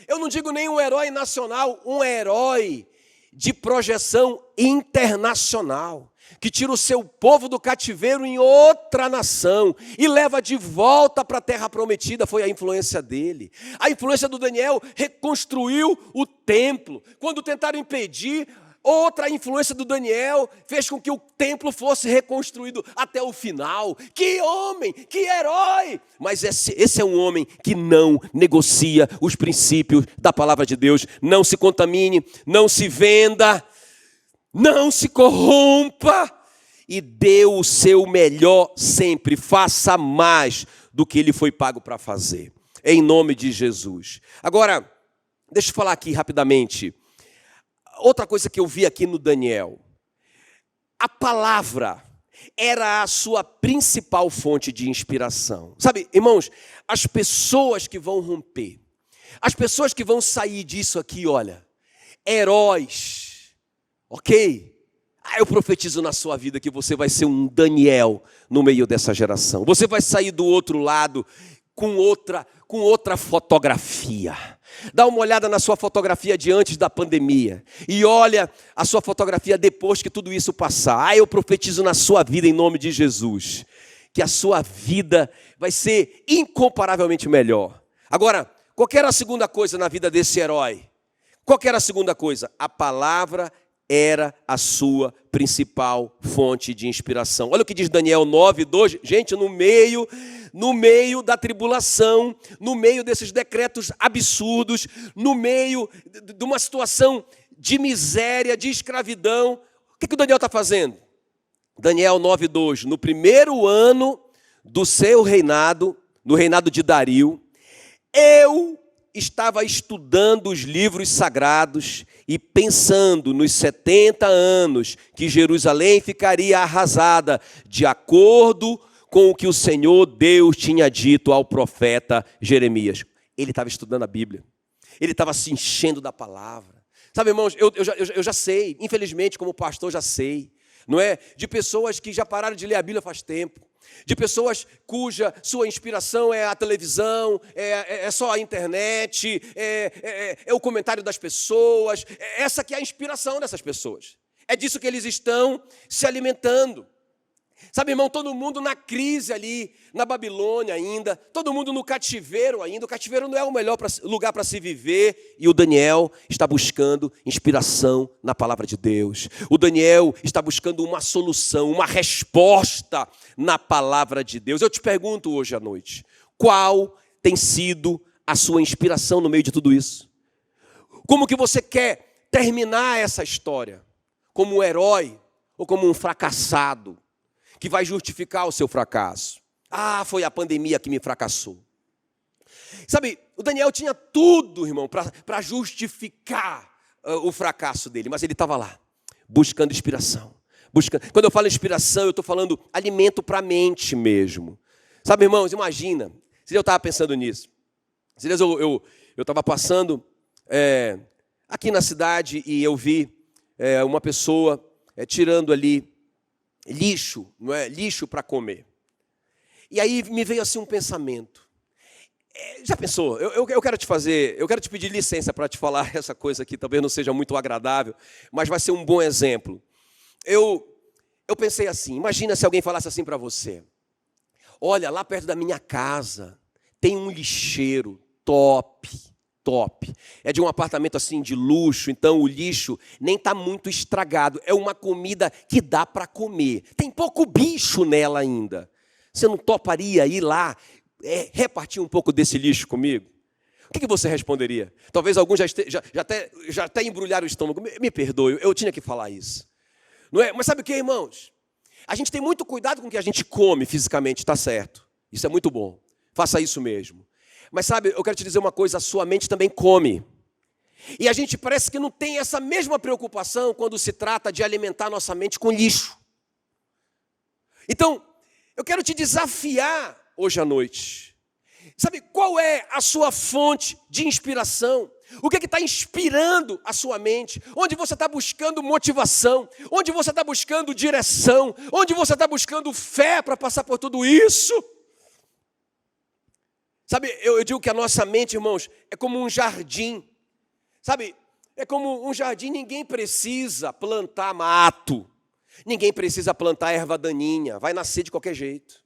Eu não digo nem um herói nacional, um herói de projeção internacional, que tira o seu povo do cativeiro em outra nação e leva de volta para a terra prometida. Foi a influência dele. A influência do Daniel reconstruiu o templo. Quando tentaram impedir, outra influência do Daniel fez com que o templo fosse reconstruído até o final. Que homem, que herói! Mas esse é um homem que não negocia os princípios da palavra de Deus. Não se contamine, não se venda, não se corrompa e dê o seu melhor sempre. Faça mais do que ele foi pago para fazer. Em nome de Jesus. Agora, deixa eu falar aqui rapidamente. Outra coisa que eu vi aqui no Daniel. A palavra era a sua principal fonte de inspiração. Sabe, irmãos, as pessoas que vão romper, as pessoas que vão sair disso aqui, olha, heróis, ok? Eu profetizo na sua vida que você vai ser um Daniel no meio dessa geração. Você vai sair do outro lado com outra fotografia. Dá uma olhada na sua fotografia de antes da pandemia e olha a sua fotografia depois que tudo isso passar. Eu profetizo na sua vida em nome de Jesus, que a sua vida vai ser incomparavelmente melhor. Agora, qual era a segunda coisa na vida desse herói? Qual era a segunda coisa? A palavra era a sua principal fonte de inspiração. Olha o que diz Daniel 9:2. Gente, no meio da tribulação, no meio desses decretos absurdos, no meio de uma situação de miséria, de escravidão, o que o Daniel está fazendo? Daniel 9:2. No primeiro ano do seu reinado, no reinado de Dario, eu estava estudando os livros sagrados e pensando nos 70 anos que Jerusalém ficaria arrasada, de acordo com o que o Senhor Deus tinha dito ao profeta Jeremias. Ele estava estudando a Bíblia, ele estava se enchendo da palavra. Sabe, irmãos, eu já sei, infelizmente, como pastor já sei, não é? De pessoas que já pararam de ler a Bíblia faz tempo. De pessoas cuja sua inspiração é a televisão, é só a internet, é o comentário das pessoas. Essa que é a inspiração dessas pessoas. É disso que eles estão se alimentando. Sabe, irmão, todo mundo na crise ali, na Babilônia ainda, todo mundo no cativeiro ainda. O cativeiro não é o melhor lugar para se viver. E o Daniel está buscando inspiração na palavra de Deus. O Daniel está buscando uma solução, uma resposta na palavra de Deus. Eu te pergunto hoje à noite, qual tem sido a sua inspiração no meio de tudo isso? Como que você quer terminar essa história? Como um herói ou como um fracassado que vai justificar o seu fracasso? Foi a pandemia que me fracassou. Sabe, o Daniel tinha tudo, irmão, para justificar o fracasso dele, mas ele estava lá, buscando inspiração. Quando eu falo inspiração, eu estou falando alimento para a mente mesmo. Sabe, irmãos, imagina, se eu estava pensando nisso. Se eu estava passando aqui na cidade e eu vi uma pessoa tirando ali lixo, não é? Lixo para comer. E aí me veio assim um pensamento. Já pensou? Eu quero te pedir licença para te falar essa coisa aqui, talvez não seja muito agradável, mas vai ser um bom exemplo. Eu pensei assim, imagina se alguém falasse assim para você: olha, lá perto da minha casa tem um lixeiro top. É de um apartamento assim de luxo, então o lixo nem está muito estragado. É uma comida que dá para comer. Tem pouco bicho nela ainda. Você não toparia ir lá repartir um pouco desse lixo comigo? O que você responderia? Talvez alguns já até embrulharam o estômago. Me perdoe, eu tinha que falar isso. Não é? Mas sabe o que, irmãos? A gente tem muito cuidado com o que a gente come fisicamente, está certo. Isso é muito bom. Faça isso mesmo. Mas sabe, eu quero te dizer uma coisa, a sua mente também come. E a gente parece que não tem essa mesma preocupação quando se trata de alimentar nossa mente com lixo. Então, eu quero te desafiar hoje à noite. Sabe qual é a sua fonte de inspiração? O que está inspirando a sua mente? Onde você está buscando motivação? Onde você está buscando direção? Onde você está buscando fé para passar por tudo isso? Sabe, eu digo que a nossa mente, irmãos, é como um jardim. Sabe, é como um jardim, ninguém precisa plantar mato. Ninguém precisa plantar erva daninha, vai nascer de qualquer jeito.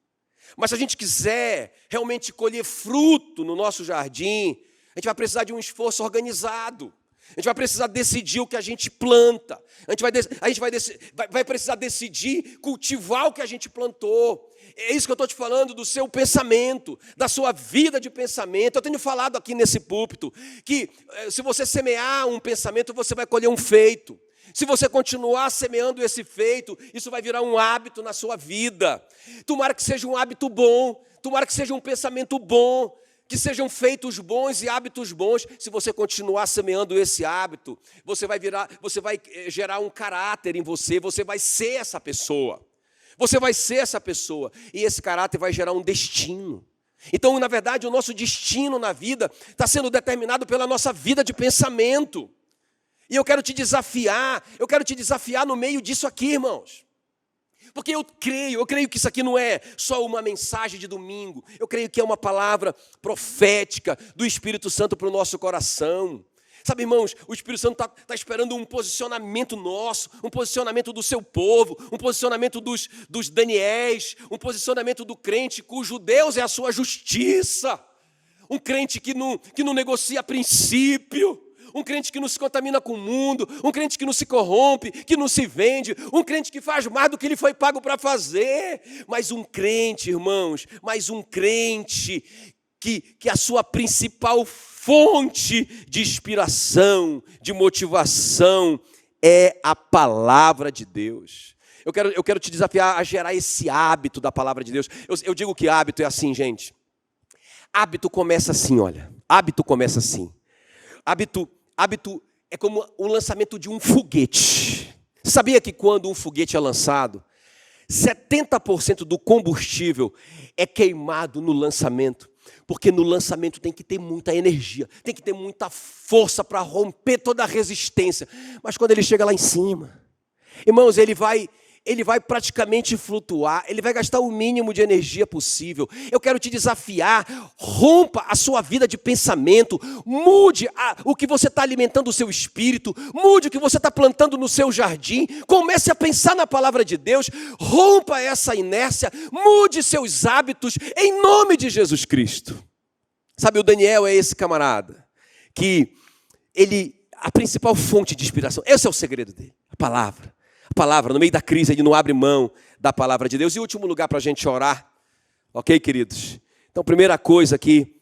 Mas se a gente quiser realmente colher fruto no nosso jardim, a gente vai precisar de um esforço organizado. A gente vai precisar decidir o que a gente planta. A gente vai precisar decidir cultivar o que a gente plantou. É isso que eu estou te falando do seu pensamento, da sua vida de pensamento. Eu tenho falado aqui nesse púlpito que se você semear um pensamento, você vai colher um feito. Se você continuar semeando esse feito, isso vai virar um hábito na sua vida. Tomara que seja um hábito bom, tomara que seja um pensamento bom, que sejam feitos bons e hábitos bons. Se você continuar semeando esse hábito, você vai gerar um caráter em você, você vai ser essa pessoa. Você vai ser essa pessoa, e esse caráter vai gerar um destino. Então, na verdade, o nosso destino na vida está sendo determinado pela nossa vida de pensamento. E eu quero te desafiar no meio disso aqui, irmãos. Porque eu creio que isso aqui não é só uma mensagem de domingo. Eu creio que é uma palavra profética do Espírito Santo para o nosso coração. Sabe, irmãos, o Espírito Santo está esperando um posicionamento nosso, um posicionamento do seu povo, um posicionamento dos Daniéis, um posicionamento do crente cujo Deus é a sua justiça. Um crente que não negocia princípio. Um crente que não se contamina com o mundo, um crente que não se corrompe, que não se vende, um crente que faz mais do que ele foi pago para fazer. Mas um crente, irmãos, que a sua principal fonte de inspiração, de motivação, é a palavra de Deus. Eu quero te desafiar a gerar esse hábito da palavra de Deus. Eu digo que hábito é assim, gente. Hábito começa assim, olha. Hábito começa assim. Hábito é como o lançamento de um foguete. Sabia que quando um foguete é lançado, 70% do combustível é queimado no lançamento? Porque no lançamento tem que ter muita energia, tem que ter muita força para romper toda a resistência. Mas quando ele chega lá em cima, irmãos, ele vai praticamente flutuar, ele vai gastar o mínimo de energia possível. Eu quero te desafiar, rompa a sua vida de pensamento, mude o que você está alimentando o seu espírito, mude o que você está plantando no seu jardim, comece a pensar na palavra de Deus, rompa essa inércia, mude seus hábitos, em nome de Jesus Cristo. Sabe, o Daniel é esse camarada, que a principal fonte de inspiração, esse é o segredo dele, a palavra, no meio da crise, ele não abre mão da palavra de Deus. E último lugar para a gente orar, ok, queridos? Então, primeira coisa aqui,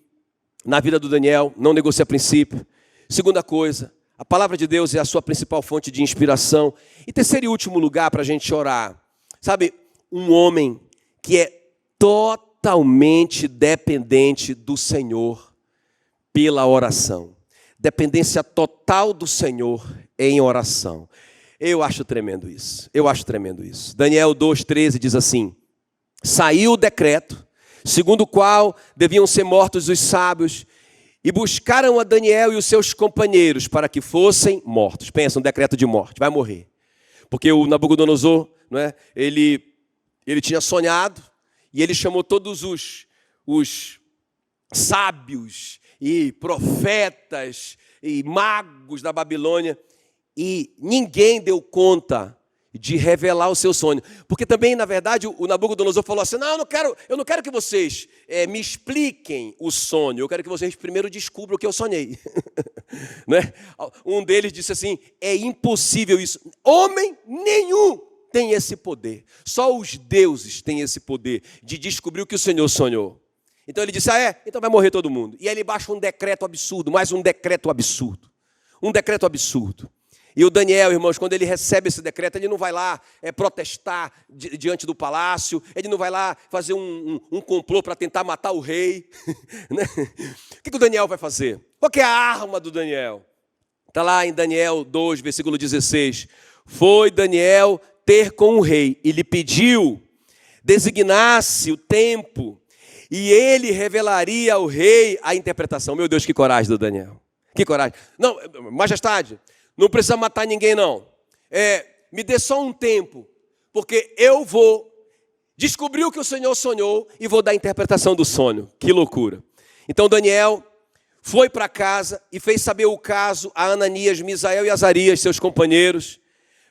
na vida do Daniel, não negocia princípio. Segunda coisa, a palavra de Deus é a sua principal fonte de inspiração. E terceiro e último lugar para a gente orar, sabe, um homem que é totalmente dependente do Senhor pela oração. Dependência total do Senhor em oração. Eu acho tremendo isso. Daniel 2,13 diz assim: saiu o decreto, segundo o qual deviam ser mortos os sábios, e buscaram a Daniel e os seus companheiros para que fossem mortos. Pensa, um decreto de morte, vai morrer. Porque o Nabucodonosor, não é, ele tinha sonhado, e ele chamou todos os sábios e profetas e magos da Babilônia, e ninguém deu conta de revelar o seu sonho. Porque também, na verdade, o Nabucodonosor falou assim: não, eu não quero que vocês me expliquem o sonho, eu quero que vocês primeiro descubram o que eu sonhei. Né? Um deles disse assim: é impossível isso. Homem nenhum tem esse poder. Só os deuses têm esse poder de descobrir o que o Senhor sonhou. Então ele disse: então vai morrer todo mundo. E aí ele baixa um decreto absurdo, mais um decreto absurdo. Um decreto absurdo. E o Daniel, irmãos, quando ele recebe esse decreto, ele não vai lá protestar diante do palácio, ele não vai lá fazer um complô para tentar matar o rei. Né? O que o Daniel vai fazer? Qual que é a arma do Daniel? Está lá em Daniel 2, versículo 16. Foi Daniel ter com o rei e lhe pediu: designasse o tempo e ele revelaria ao rei a interpretação. Meu Deus, que coragem do Daniel. Que coragem. Não, majestade, não precisa matar ninguém não. Me dê só um tempo, porque eu vou descobrir o que o Senhor sonhou e vou dar a interpretação do sonho. Que loucura. Então Daniel foi para casa e fez saber o caso a Ananias, Misael e Azarias, seus companheiros,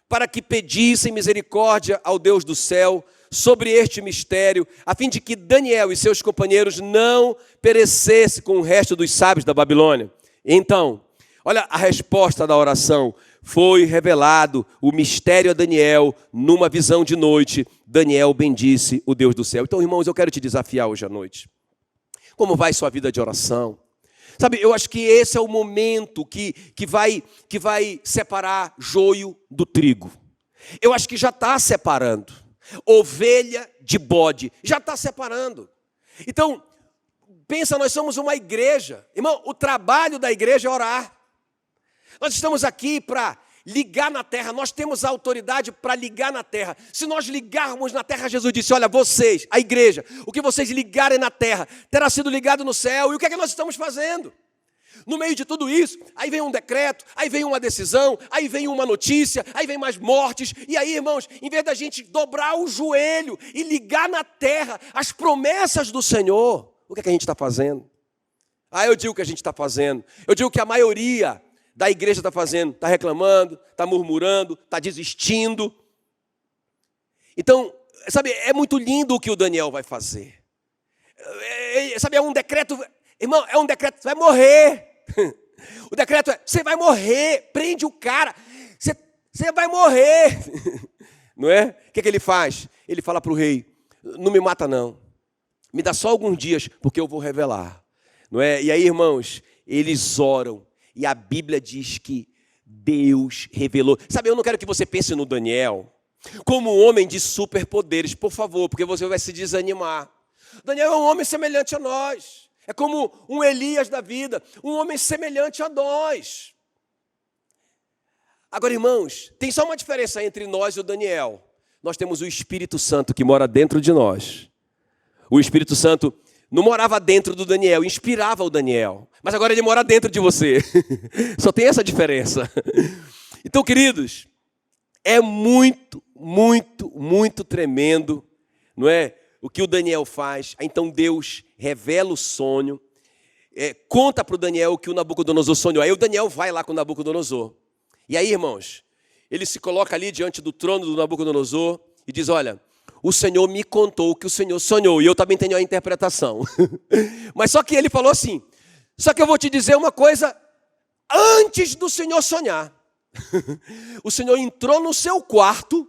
para que pedissem misericórdia ao Deus do céu sobre este mistério, a fim de que Daniel e seus companheiros não perecessem com o resto dos sábios da Babilônia. Então, olha a resposta da oração. Foi revelado o mistério a Daniel numa visão de noite. Daniel bendisse o Deus do céu. Então, irmãos, eu quero te desafiar hoje à noite. Como vai sua vida de oração? Sabe, eu acho que esse é o momento que vai separar joio do trigo. Eu acho que já está separando. Ovelha de bode, já está separando. Então, pensa, nós somos uma igreja. Irmão, o trabalho da igreja é orar. Nós estamos aqui para ligar na terra, nós temos a autoridade para ligar na terra. Se nós ligarmos na terra, Jesus disse, olha, vocês, a igreja, o que vocês ligarem na terra, terá sido ligado no céu. E o que é que nós estamos fazendo? No meio de tudo isso, aí vem um decreto, aí vem uma decisão, aí vem uma notícia, aí vem mais mortes. E aí, irmãos, em vez da gente dobrar o joelho e ligar na terra as promessas do Senhor, o que é que a gente está fazendo? Eu digo que a gente está fazendo. Eu digo que a maioria da igreja está fazendo, está reclamando, está murmurando, está desistindo. Então, sabe, é muito lindo o que o Daniel vai fazer. Sabe, é um decreto, irmão, é um decreto, você vai morrer. O decreto é, você vai morrer, prende o cara, você vai morrer. Não é? O que ele faz? Ele fala para o rei, não me mata não, me dá só alguns dias, porque eu vou revelar. Não é? E aí, irmãos, eles oram. E a Bíblia diz que Deus revelou. Sabe, eu não quero que você pense no Daniel como um homem de superpoderes, por favor, porque você vai se desanimar. Daniel é um homem semelhante a nós. É como um Elias da vida, um homem semelhante a nós. Agora, irmãos, tem só uma diferença entre nós e o Daniel. Nós temos o Espírito Santo que mora dentro de nós. O Espírito Santo não morava dentro do Daniel, inspirava o Daniel. Mas agora ele mora dentro de você. Só tem essa diferença. Então, queridos, é muito, muito, muito tremendo, não é? O que o Daniel faz. Então Deus revela o sonho, conta para o Daniel o que o Nabucodonosor sonhou. Aí o Daniel vai lá com o Nabucodonosor. E aí, irmãos, ele se coloca ali diante do trono do Nabucodonosor e diz, olha, o Senhor me contou o que o Senhor sonhou, e eu também tenho a interpretação. Mas só que ele falou assim, só que eu vou te dizer uma coisa antes do Senhor sonhar. O Senhor entrou no seu quarto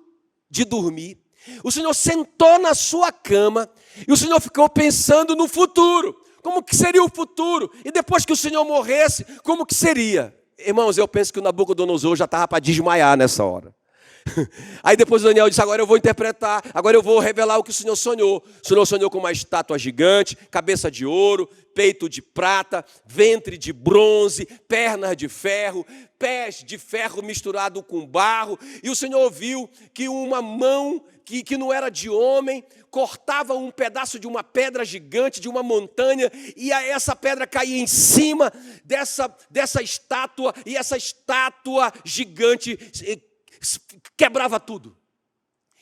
de dormir, o Senhor sentou na sua cama, e o Senhor ficou pensando no futuro. Como que seria o futuro? E depois que o Senhor morresse, como que seria? Irmãos, eu penso que o Nabucodonosor já estava para desmaiar nessa hora. Aí depois o Daniel disse, agora eu vou interpretar, agora eu vou revelar o que o Senhor sonhou. O Senhor sonhou com uma estátua gigante, cabeça de ouro, peito de prata, ventre de bronze, pernas de ferro, pés de ferro misturado com barro. E o Senhor viu que uma mão que não era de homem cortava um pedaço de uma pedra gigante, de uma montanha, e essa pedra caía em cima dessa estátua, e essa estátua gigante quebrava tudo.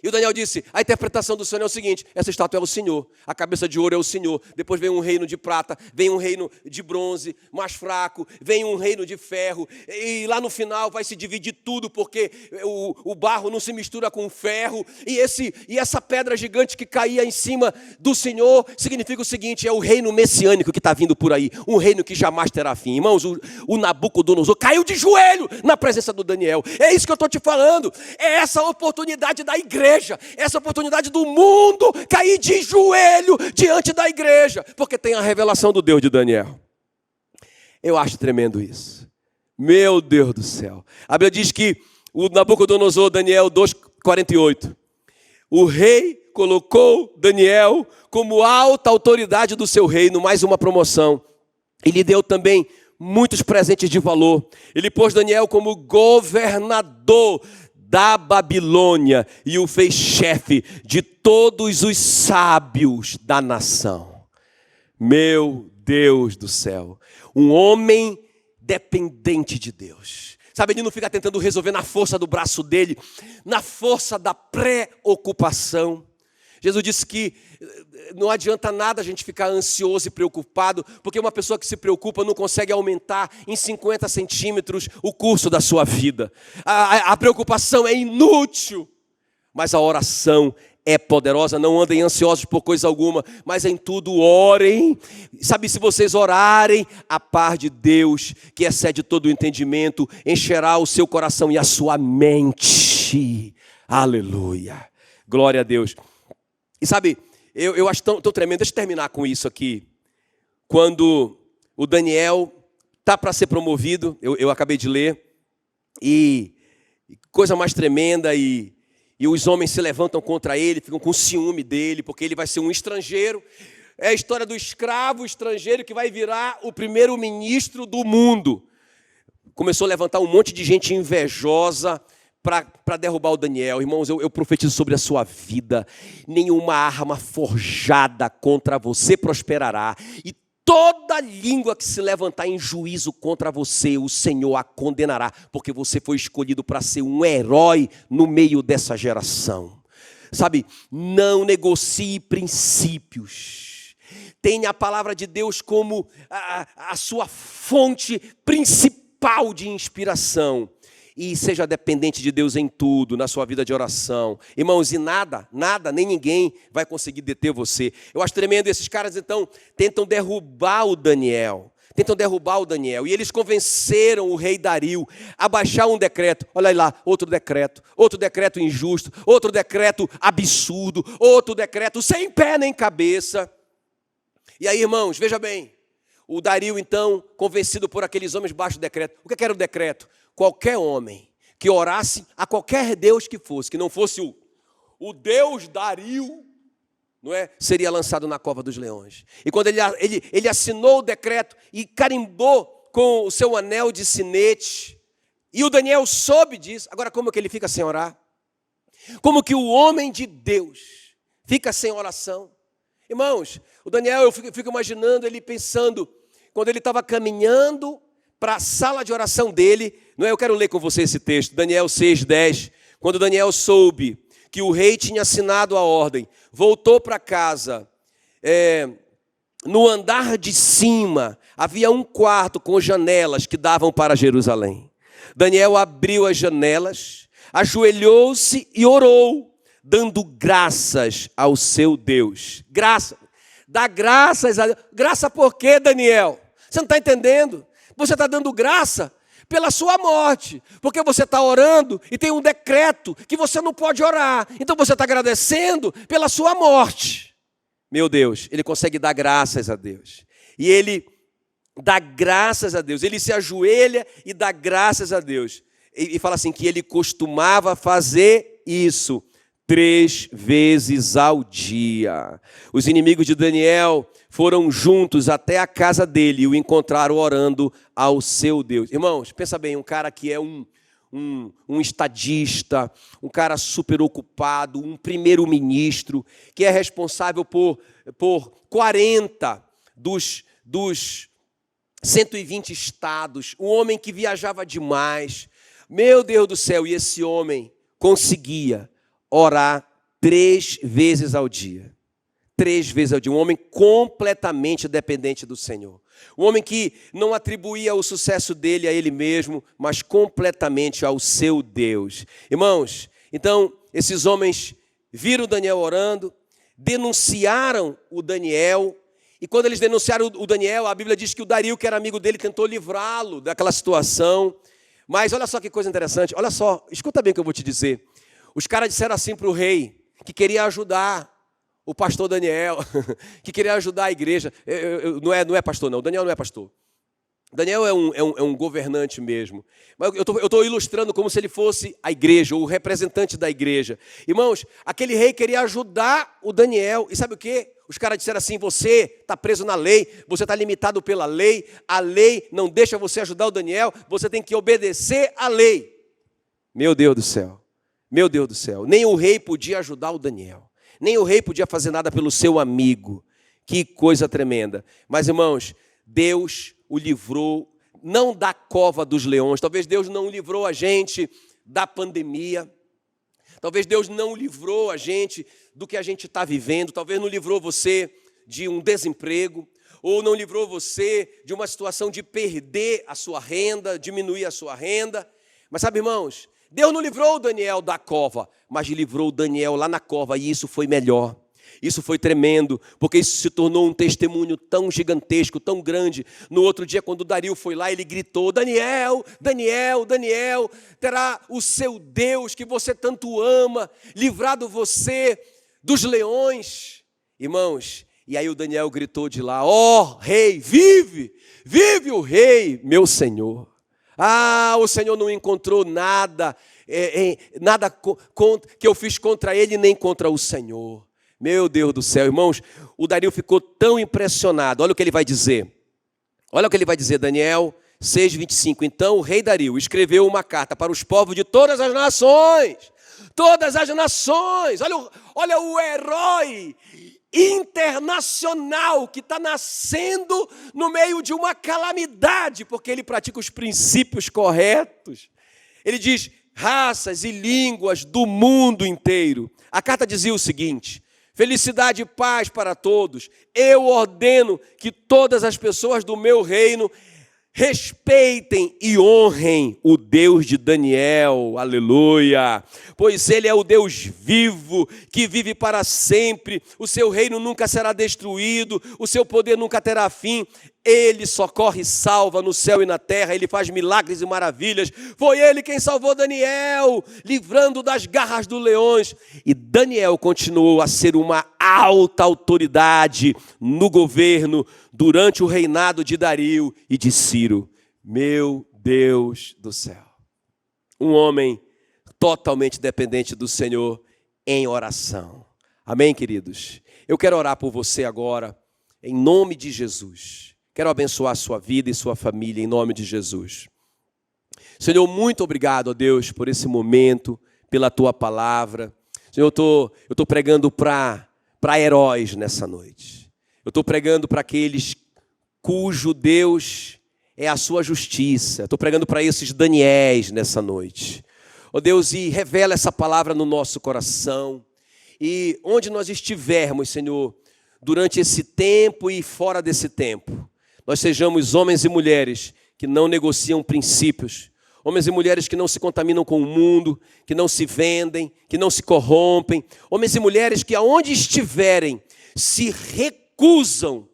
E o Daniel disse, a interpretação do sonho é o seguinte, essa estátua é o Senhor, a cabeça de ouro é o Senhor, depois vem um reino de prata, vem um reino de bronze, mais fraco, vem um reino de ferro, e lá no final vai se dividir tudo, porque o barro não se mistura com o ferro, e essa pedra gigante que caía em cima do Senhor, significa o seguinte, é o reino messiânico que está vindo por aí, um reino que jamais terá fim. Irmãos, o Nabucodonosor caiu de joelho na presença do Daniel. É isso que eu estou te falando, é essa oportunidade da igreja, essa oportunidade do mundo cair de joelho diante da igreja, porque tem a revelação do Deus de Daniel. Eu acho tremendo isso. Meu Deus do céu. A Bíblia diz que o Nabucodonosor, Daniel 2,48, o rei colocou Daniel como alta autoridade do seu reino, mais uma promoção. E lhe deu também muitos presentes de valor. Ele pôs Daniel como governador da Babilônia e o fez chefe de todos os sábios da nação. Meu Deus do céu, um homem dependente de Deus. Sabe, ele não fica tentando resolver na força do braço dele, na força da preocupação. Jesus disse que não adianta nada a gente ficar ansioso e preocupado, porque uma pessoa que se preocupa não consegue aumentar em 50 centímetros o curso da sua vida. A preocupação é inútil, mas a oração é poderosa. Não andem ansiosos por coisa alguma, mas em tudo orem. Sabe, se vocês orarem, a paz de Deus, que excede todo o entendimento, encherá o seu coração e a sua mente. Aleluia. Glória a Deus. E sabe, eu acho tão tremendo. Deixa eu terminar com isso aqui. Quando o Daniel está para ser promovido, eu acabei de ler, e coisa mais tremenda, e os homens se levantam contra ele, ficam com ciúme dele, porque ele vai ser um estrangeiro. É a história do escravo estrangeiro que vai virar o primeiro-ministro do mundo. Começou a levantar um monte de gente invejosa para derrubar o Daniel. Irmãos, eu profetizo sobre a sua vida. Nenhuma arma forjada contra você prosperará. E toda língua que se levantar em juízo contra você, o Senhor a condenará, porque você foi escolhido para ser um herói no meio dessa geração. Sabe, não negocie princípios. Tenha a palavra de Deus como a sua fonte principal de inspiração. E seja dependente de Deus em tudo, na sua vida de oração. Irmãos, e nada, nem ninguém vai conseguir deter você. Eu acho tremendo, esses caras então tentam derrubar o Daniel. E eles convenceram o rei Dario a baixar um decreto. Olha lá, outro decreto injusto, outro decreto absurdo, outro decreto sem pé nem cabeça. E aí, irmãos, veja bem, o Dario então, convencido por aqueles homens, baixa o decreto. O que era o decreto? Qualquer homem que orasse a qualquer Deus que fosse, que não fosse o Deus Dario, não é? Seria lançado na cova dos leões. E quando ele assinou o decreto e carimbou com o seu anel de sinete, e o Daniel soube disso, agora como que ele fica sem orar? Como que o homem de Deus fica sem oração? Irmãos, o Daniel, eu fico imaginando ele pensando, quando ele estava caminhando para a sala de oração dele, não é? Eu quero ler com você esse texto, Daniel 6:10. Quando Daniel soube que o rei tinha assinado a ordem, voltou para casa. No andar de cima havia um quarto com janelas que davam para Jerusalém. Daniel abriu as janelas, ajoelhou-se e orou, dando graças ao seu Deus. Dá graças a Deus. Graça por quê, Daniel? Você não está entendendo? Você está dando graça pela sua morte, porque você está orando e tem um decreto que você não pode orar. Então você está agradecendo pela sua morte. Meu Deus, ele consegue dar graças a Deus. E ele dá graças a Deus. Ele se ajoelha e dá graças a Deus. E fala assim que ele costumava fazer isso 3 vezes ao dia. Os inimigos de Daniel foram juntos até a casa dele e o encontraram orando ao seu Deus. Irmãos, pensa bem, um cara que é um estadista, um cara super ocupado, um primeiro-ministro, que é responsável por 40 dos 120 estados, um homem que viajava demais. Meu Deus do céu, e esse homem conseguia orar 3 vezes ao dia. 3 vezes ao dia. Um homem completamente dependente do Senhor. Um homem que não atribuía o sucesso dele a ele mesmo, mas completamente ao seu Deus. Irmãos, então, esses homens viram Daniel orando, denunciaram o Daniel, e quando eles denunciaram o Daniel, a Bíblia diz que o Dario, que era amigo dele, tentou livrá-lo daquela situação. Mas olha só que coisa interessante, olha só, escuta bem o que eu vou te dizer. Os caras disseram assim para o rei, que queria ajudar o pastor Daniel, que queria ajudar a igreja. Não é pastor, não. Daniel não é pastor. Daniel é um governante mesmo. Mas eu estou ilustrando como se ele fosse a igreja, ou o representante da igreja. Irmãos, aquele rei queria ajudar o Daniel. E sabe o quê? Os caras disseram assim, você está preso na lei, você está limitado pela lei, a lei não deixa você ajudar o Daniel, você tem que obedecer à lei. Meu Deus do céu. Meu Deus do céu, nem o rei podia ajudar o Daniel. Nem o rei podia fazer nada pelo seu amigo. Que coisa tremenda. Mas, irmãos, Deus o livrou, não da cova dos leões. Talvez Deus não livrou a gente da pandemia. Talvez Deus não livrou a gente do que a gente está vivendo. Talvez não livrou você de um desemprego. Ou não livrou você de uma situação de perder a sua renda, diminuir a sua renda. Mas sabe, irmãos, Deus não livrou o Daniel da cova, mas livrou o Daniel lá na cova, e isso foi melhor. Isso foi tremendo, porque isso se tornou um testemunho tão gigantesco, tão grande. No outro dia, quando Dario foi lá, ele gritou: Daniel, Daniel, Daniel, terá o seu Deus que você tanto ama livrado você dos leões. Irmãos, e aí o Daniel gritou de lá: ó rei, vive, vive o rei, meu senhor. Ah, o Senhor não encontrou nada, nada que eu fiz contra ele, nem contra o Senhor. Meu Deus do céu, irmãos, o Dario ficou tão impressionado. Olha o que ele vai dizer. Olha o que ele vai dizer, Daniel 6:25. Então o rei Dario escreveu uma carta para os povos de todas as nações. Todas as nações. Olha o herói internacional que está nascendo no meio de uma calamidade, porque ele pratica os princípios corretos. Ele diz: raças e línguas do mundo inteiro. A carta dizia o seguinte: felicidade e paz para todos. Eu ordeno que todas as pessoas do meu reino respeitem e honrem o Deus de Daniel, aleluia, pois ele é o Deus vivo, que vive para sempre, o seu reino nunca será destruído, o seu poder nunca terá fim, ele socorre e salva no céu e na terra, ele faz milagres e maravilhas, foi ele quem salvou Daniel, livrando das garras dos leões, e Daniel continuou a ser uma alta autoridade no governo, durante o reinado de Dario e de Ciro. Meu Deus do céu. Um homem totalmente dependente do Senhor em oração. Amém, queridos? Eu quero orar por você agora, em nome de Jesus. Quero abençoar a sua vida e sua família, em nome de Jesus. Senhor, muito obrigado, ó Deus, por esse momento, pela tua palavra. Senhor, eu estou pregando para heróis nessa noite. Eu estou pregando para aqueles cujo Deus é a sua justiça. Estou pregando para esses Daniéis nessa noite. Ó Deus, e revela essa palavra no nosso coração. E onde nós estivermos, Senhor, durante esse tempo e fora desse tempo, nós sejamos homens e mulheres que não negociam princípios. Homens e mulheres que não se contaminam com o mundo, que não se vendem, que não se corrompem. Homens e mulheres que aonde estiverem se recusam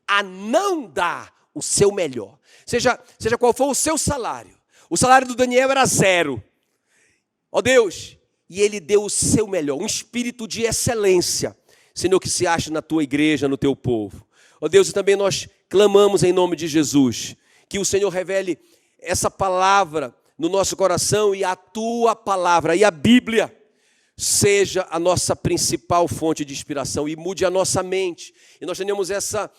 a não dar o seu melhor. Seja qual for o seu salário. O salário do Daniel era 0. Ó Deus, e ele deu o seu melhor, um espírito de excelência, Senhor, que se ache na tua igreja, no teu povo. Ó Deus, e também nós clamamos em nome de Jesus, que o Senhor revele essa palavra no nosso coração, e a tua palavra, e a Bíblia, seja a nossa principal fonte de inspiração e mude a nossa mente. E nós tenhamos essa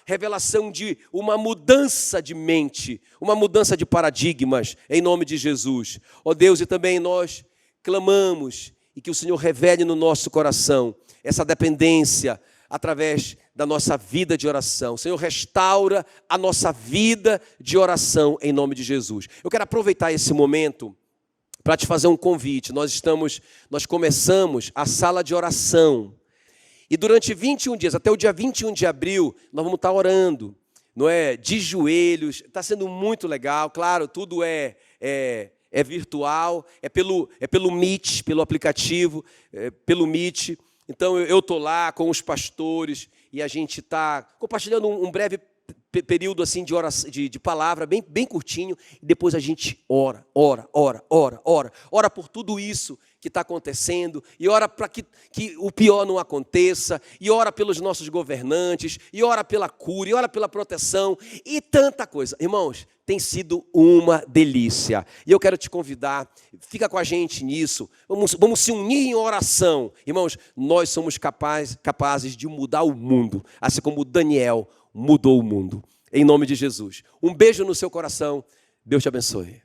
revelação de uma mudança de mente, uma mudança de paradigmas, em nome de Jesus. Ó Deus, e também nós clamamos, e que o Senhor revele no nosso coração essa dependência através da nossa vida de oração. Senhor, restaura a nossa vida de oração, em nome de Jesus. Eu quero aproveitar esse momento para te fazer um convite. Nós começamos a sala de oração. E durante 21 dias, até o dia 21 de abril, nós vamos estar orando, não é? De joelhos. Está sendo muito legal. Claro, tudo é virtual, é pelo Meet, pelo aplicativo, pelo Meet. Então eu estou lá com os pastores e a gente está compartilhando um breve período assim de palavra, bem curtinho, e depois a gente ora por tudo isso que está acontecendo, e ora para que o pior não aconteça, e ora pelos nossos governantes, e ora pela cura, e ora pela proteção, e tanta coisa. Irmãos, tem sido uma delícia, e eu quero te convidar, fica com a gente nisso, vamos se unir em oração. Irmãos, nós somos capazes de mudar o mundo, assim como Daniel mudou o mundo, em nome de Jesus. Um beijo no seu coração, Deus te abençoe.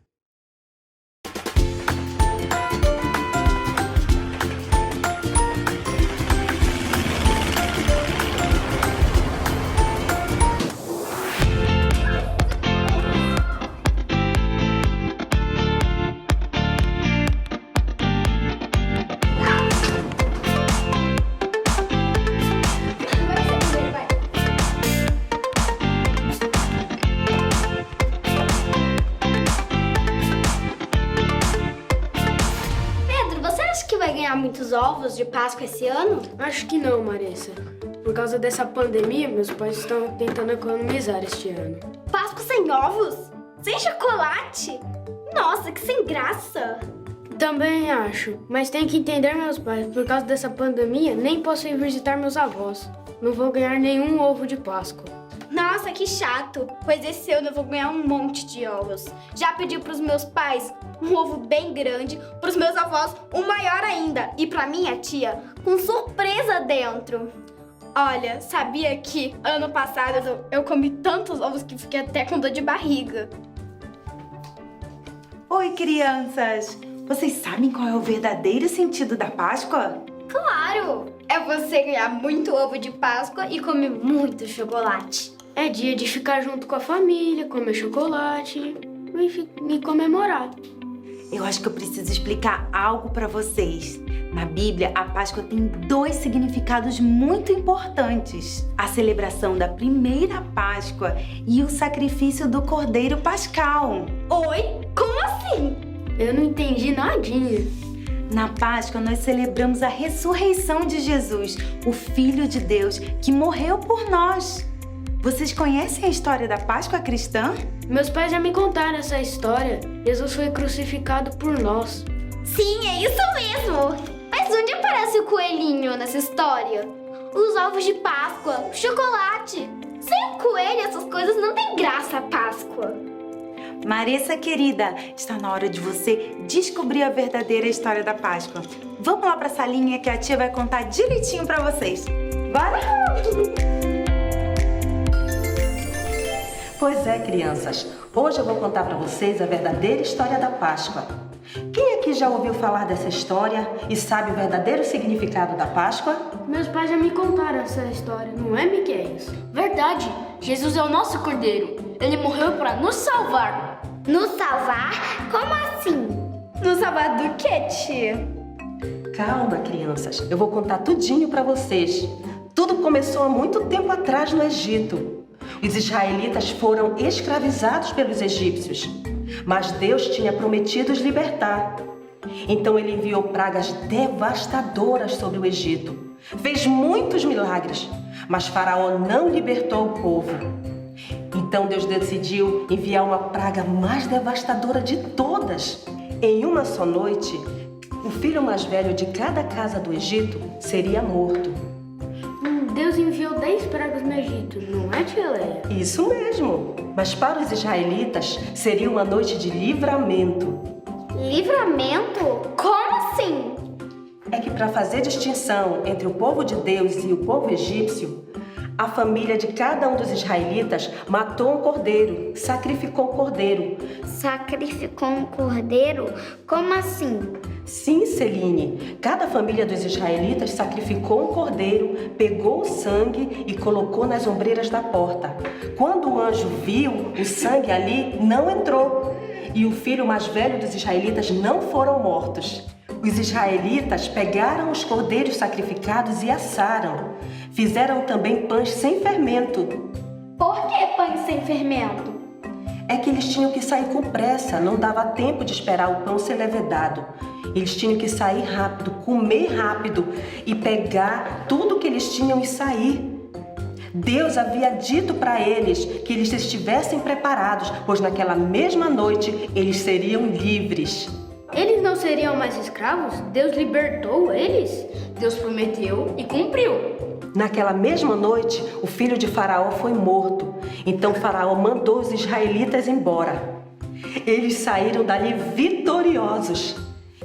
ganhar muitos ovos de Páscoa esse ano? Acho que não, Marissa. Por causa dessa pandemia, meus pais estão tentando economizar este ano. Páscoa sem ovos? Sem chocolate? Nossa, que sem graça! Também acho, mas tem que entender meus pais. Por causa dessa pandemia, nem posso ir visitar meus avós. Não vou ganhar nenhum ovo de Páscoa. Nossa, que chato, pois esse ano eu vou ganhar um monte de ovos. Já pedi pros meus pais um ovo bem grande, pros meus avós um maior ainda e pra minha tia com surpresa dentro. Olha, sabia que ano passado eu comi tantos ovos que fiquei até com dor de barriga. Oi, crianças! Vocês sabem qual é o verdadeiro sentido da Páscoa? Claro! É você ganhar muito ovo de Páscoa e comer muito chocolate. É dia de ficar junto com a família, comer chocolate e comemorar. Eu acho que eu preciso explicar algo para vocês. Na Bíblia, a Páscoa tem 2 significados muito importantes. A celebração da primeira Páscoa e o sacrifício do Cordeiro Pascal. Oi? Como assim? Eu não entendi nadinha. Na Páscoa, nós celebramos a ressurreição de Jesus, o Filho de Deus, que morreu por nós. Vocês conhecem a história da Páscoa cristã? Meus pais já me contaram essa história. Jesus foi crucificado por nós. Sim, é isso mesmo! Mas onde aparece o coelhinho nessa história? Os ovos de Páscoa, o chocolate. Sem o coelho, essas coisas não tem graça a Páscoa. Marissa, querida, está na hora de você descobrir a verdadeira história da Páscoa. Vamos lá para a salinha que a tia vai contar direitinho para vocês. Bora? Pois é, crianças. Hoje eu vou contar para vocês a verdadeira história da Páscoa. Quem aqui já ouviu falar dessa história e sabe o verdadeiro significado da Páscoa? Meus pais já me contaram essa história, não é, Miqueias? Verdade! Jesus é o nosso Cordeiro. Ele morreu para nos salvar. Nos salvar? Como assim? Nos salvar do quê, tia? Calma, crianças. Eu vou contar tudinho para vocês. Tudo começou há muito tempo atrás no Egito. Os israelitas foram escravizados pelos egípcios, mas Deus tinha prometido os libertar. Então ele enviou pragas devastadoras sobre o Egito. Fez muitos milagres, mas Faraó não libertou o povo. Então Deus decidiu enviar uma praga mais devastadora de todas. Em uma só noite, o filho mais velho de cada casa do Egito seria morto. Deus enviou 10 pragas no Egito, não é, tia Leia? Isso mesmo, mas para os israelitas seria uma noite de livramento. Livramento? Como assim? É que para fazer distinção entre o povo de Deus e o povo egípcio, a família de cada um dos israelitas matou um cordeiro, sacrificou o cordeiro. Sacrificou um cordeiro? Como assim? Sim, Celine, cada família dos israelitas sacrificou um cordeiro, pegou o sangue e colocou nas ombreiras da porta. Quando o anjo viu, o sangue ali não entrou e o filho mais velho dos israelitas não foram mortos. Os israelitas pegaram os cordeiros sacrificados e assaram. Fizeram também pães sem fermento. Por que pães sem fermento? É que eles tinham que sair com pressa, não dava tempo de esperar o pão ser levedado. Eles tinham que sair rápido, comer rápido e pegar tudo que eles tinham e sair. Deus havia dito para eles que eles estivessem preparados, pois naquela mesma noite eles seriam livres. Eles não seriam mais escravos? Deus libertou eles? Deus prometeu e cumpriu. Naquela mesma noite, o filho de Faraó foi morto. Então Faraó mandou os israelitas embora. Eles saíram dali vitoriosos.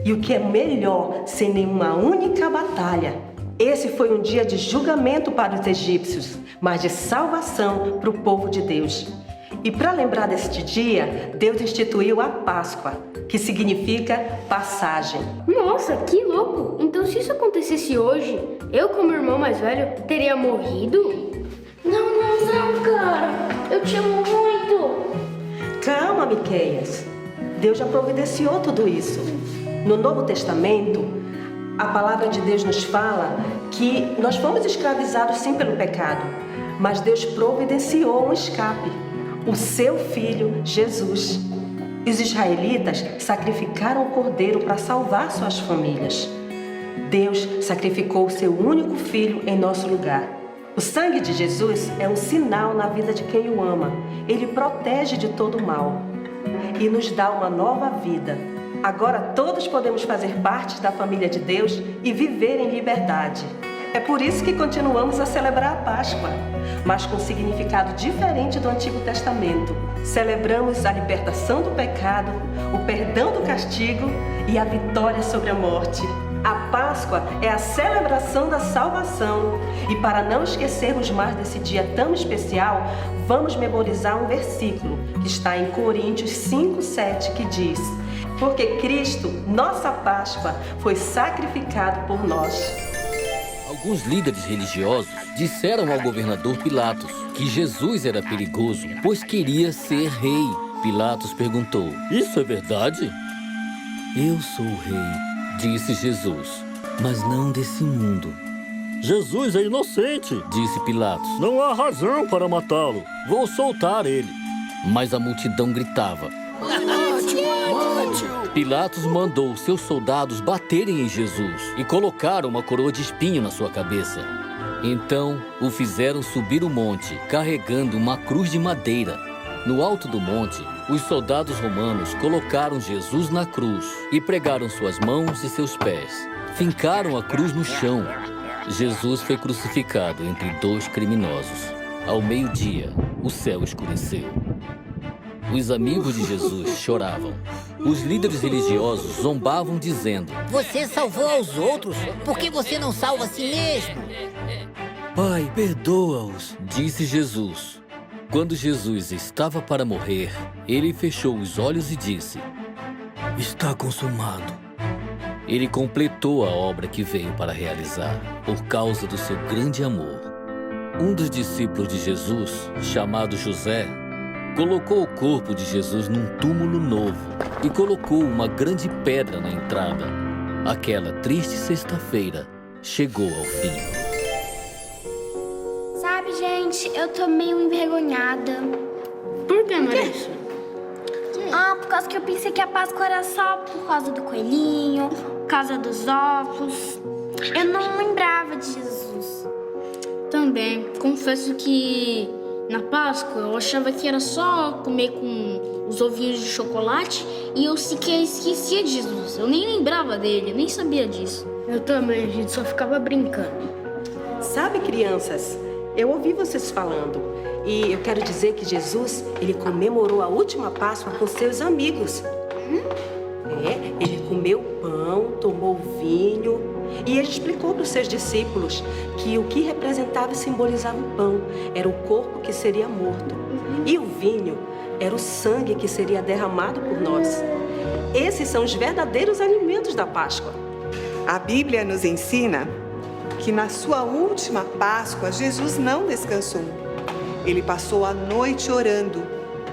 E o que é melhor, sem nenhuma única batalha. Esse foi um dia de julgamento para os egípcios, mas de salvação para o povo de Deus. E para lembrar deste dia, Deus instituiu a Páscoa, que significa passagem. Nossa, que louco! Então se isso acontecesse hoje, eu como irmão mais velho teria morrido? Não, cara! Eu te amo muito! Calma, Miqueias. Deus já providenciou tudo isso. No Novo Testamento, a palavra de Deus nos fala que nós fomos escravizados sim pelo pecado, mas Deus providenciou um escape, o seu filho Jesus. Os israelitas sacrificaram o cordeiro para salvar suas famílias. Deus sacrificou o seu único filho em nosso lugar. O sangue de Jesus é um sinal na vida de quem o ama. Ele protege de todo o mal e nos dá uma nova vida. Agora todos podemos fazer parte da família de Deus e viver em liberdade. É por isso que continuamos a celebrar a Páscoa, mas com um significado diferente do Antigo Testamento. Celebramos a libertação do pecado, o perdão do castigo e a vitória sobre a morte. A Páscoa é a celebração da salvação. E para não esquecermos mais desse dia tão especial, vamos memorizar um versículo que está em Coríntios 5:7, que diz: porque Cristo, nossa Páscoa, foi sacrificado por nós. Alguns líderes religiosos disseram ao governador Pilatos que Jesus era perigoso, pois queria ser rei. Pilatos perguntou: isso é verdade? Eu sou o rei, disse Jesus, mas não desse mundo. Jesus é inocente, disse Pilatos. Não há razão para matá-lo. Vou soltar ele. Mas a multidão gritava: Pilatos mandou seus soldados baterem em Jesus e colocaram uma coroa de espinho na sua cabeça. Então o fizeram subir o monte, carregando uma cruz de madeira. No alto do monte, os soldados romanos colocaram Jesus na cruz e pregaram suas mãos e seus pés. Fincaram a cruz no chão. Jesus foi crucificado entre dois criminosos. Ao meio-dia, o céu escureceu. Os amigos de Jesus choravam. Os líderes religiosos zombavam dizendo: você salvou aos outros, por que você não salva a si mesmo? Pai, perdoa-os, disse Jesus. Quando Jesus estava para morrer, ele fechou os olhos e disse: está consumado. Ele completou a obra que veio para realizar, por causa do seu grande amor. Um dos discípulos de Jesus, chamado José, colocou o corpo de Jesus num túmulo novo e colocou uma grande pedra na entrada. Aquela triste sexta-feira chegou ao fim. Sabe, gente, eu tô meio envergonhada. Por que, Marisa? Por causa que eu pensei que a Páscoa era só por causa do coelhinho, por causa dos ovos. Eu não lembrava de Jesus. Também, confesso que na Páscoa eu achava que era só comer com os ovinhos de chocolate e eu sequer esquecia de Jesus. Eu nem lembrava dele, eu nem sabia disso. Eu também, a gente só ficava brincando. Sabe, crianças, eu ouvi vocês falando e eu quero dizer que Jesus, ele comemorou a última Páscoa com seus amigos. Ele comeu pão, tomou vinho e ele explicou para os seus discípulos que o que representava e simbolizava o pão era o corpo que seria morto e o vinho era o sangue que seria derramado por nós. Esses são os verdadeiros alimentos da Páscoa. A Bíblia nos ensina que na sua última Páscoa Jesus não descansou. Ele passou a noite orando,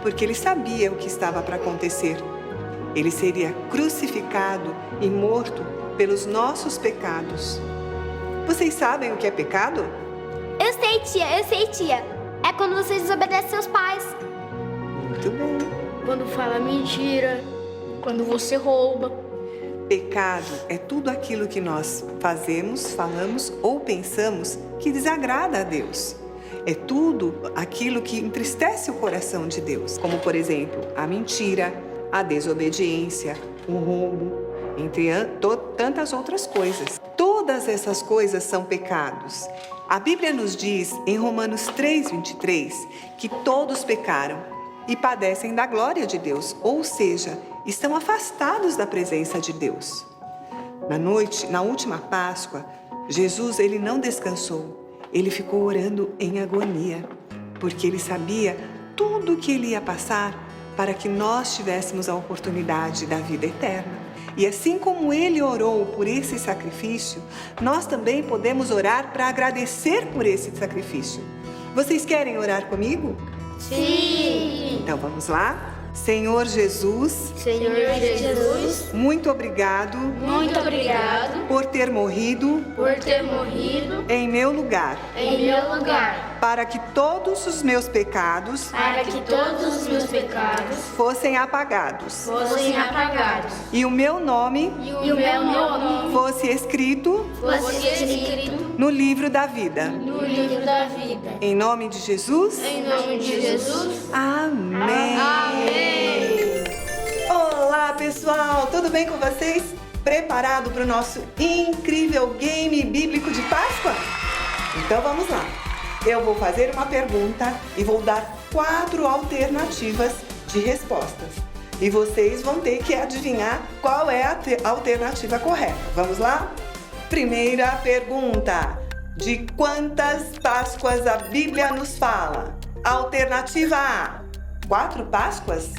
porque ele sabia o que estava para acontecer. Ele seria crucificado e morto pelos nossos pecados. Vocês sabem o que é pecado? Eu sei, tia. É quando você desobedece seus pais. Muito bem. Quando fala mentira, quando você rouba. Pecado é tudo aquilo que nós fazemos, falamos ou pensamos que desagrada a Deus. É tudo aquilo que entristece o coração de Deus, como, por exemplo, a mentira, a desobediência, o roubo, entre tantas outras coisas. Todas essas coisas são pecados. A Bíblia nos diz, em Romanos 3:23, que todos pecaram e padecem da glória de Deus, ou seja, estão afastados da presença de Deus. Na última Páscoa, Jesus, ele não descansou. Ele ficou orando em agonia, porque ele sabia tudo o que ele ia passar para que nós tivéssemos a oportunidade da vida eterna. E assim como ele orou por esse sacrifício, nós também podemos orar para agradecer por esse sacrifício. Vocês querem orar comigo? Sim! Então vamos lá? Senhor Jesus, muito obrigado por ter morrido em meu lugar, para que todos os meus pecados fossem apagados. e o meu nome fosse escrito no livro da vida. Em nome de Jesus. Amém. Olá, pessoal, tudo bem com vocês? Preparado para o nosso incrível game bíblico de Páscoa? Então vamos lá. Eu vou fazer uma pergunta e vou dar 4 alternativas de respostas. E vocês vão ter que adivinhar qual é a alternativa correta. Vamos lá? Primeira pergunta. De quantas Páscoas a Bíblia nos fala? Alternativa A, 4 Páscoas?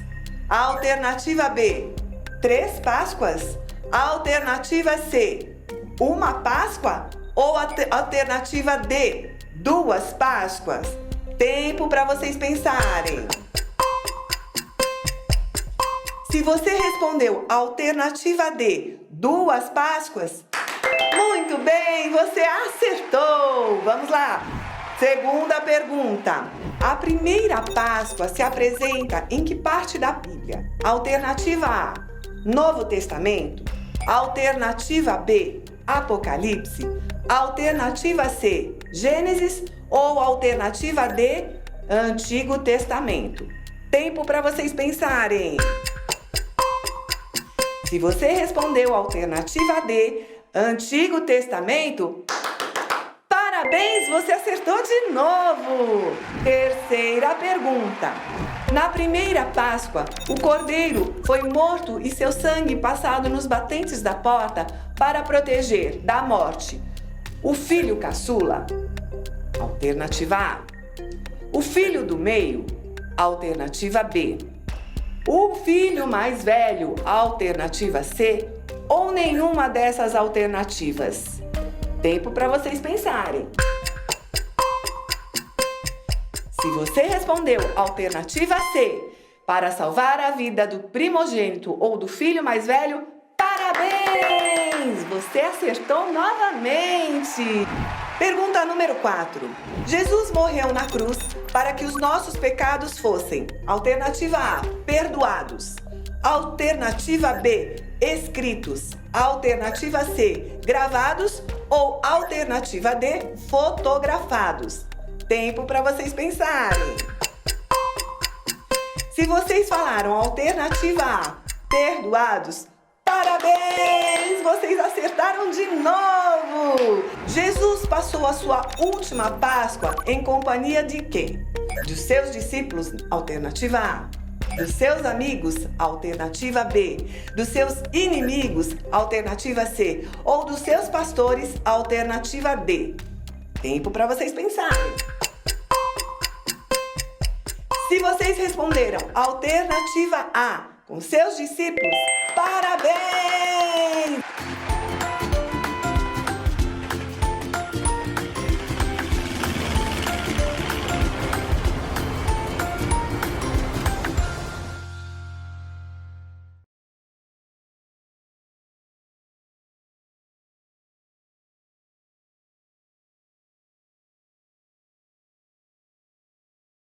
Alternativa B, 3 Páscoas? Alternativa C, 1 Páscoa? Ou alternativa D, 2 Páscoas? Tempo para vocês pensarem. Se você respondeu alternativa D, 2 Páscoas, muito bem, você acertou! Vamos lá! Segunda pergunta. A primeira Páscoa se apresenta em que parte da Bíblia? Alternativa A, Novo Testamento. Alternativa B, Apocalipse. Alternativa C, Gênesis. Ou alternativa D, Antigo Testamento. Tempo para vocês pensarem. Se você respondeu alternativa D, Antigo Testamento, parabéns, você acertou de novo! Terceira pergunta. Na primeira Páscoa, o cordeiro foi morto e seu sangue passado nos batentes da porta para proteger da morte o filho caçula. Alternativa A. O filho do meio. Alternativa B. O filho mais velho. Alternativa C. Ou nenhuma dessas alternativas. Tempo para vocês pensarem. Se você respondeu alternativa C, para salvar a vida do primogênito ou do filho mais velho, parabéns! Você acertou novamente! Pergunta número 4. Jesus morreu na cruz para que os nossos pecados fossem: alternativa A, perdoados. Alternativa B, escritos. Alternativa C, gravados. Ou alternativa D, fotografados. Tempo para vocês pensarem. Se vocês falaram alternativa A, perdoados, parabéns! Vocês acertaram de novo! Jesus passou a sua última Páscoa em companhia de quem? Dos seus discípulos, alternativa A. Dos seus amigos, alternativa B. Dos seus inimigos, alternativa C. Ou dos seus pastores, alternativa D. Tempo para vocês pensarem. Se vocês responderam alternativa A, com seus discípulos, parabéns!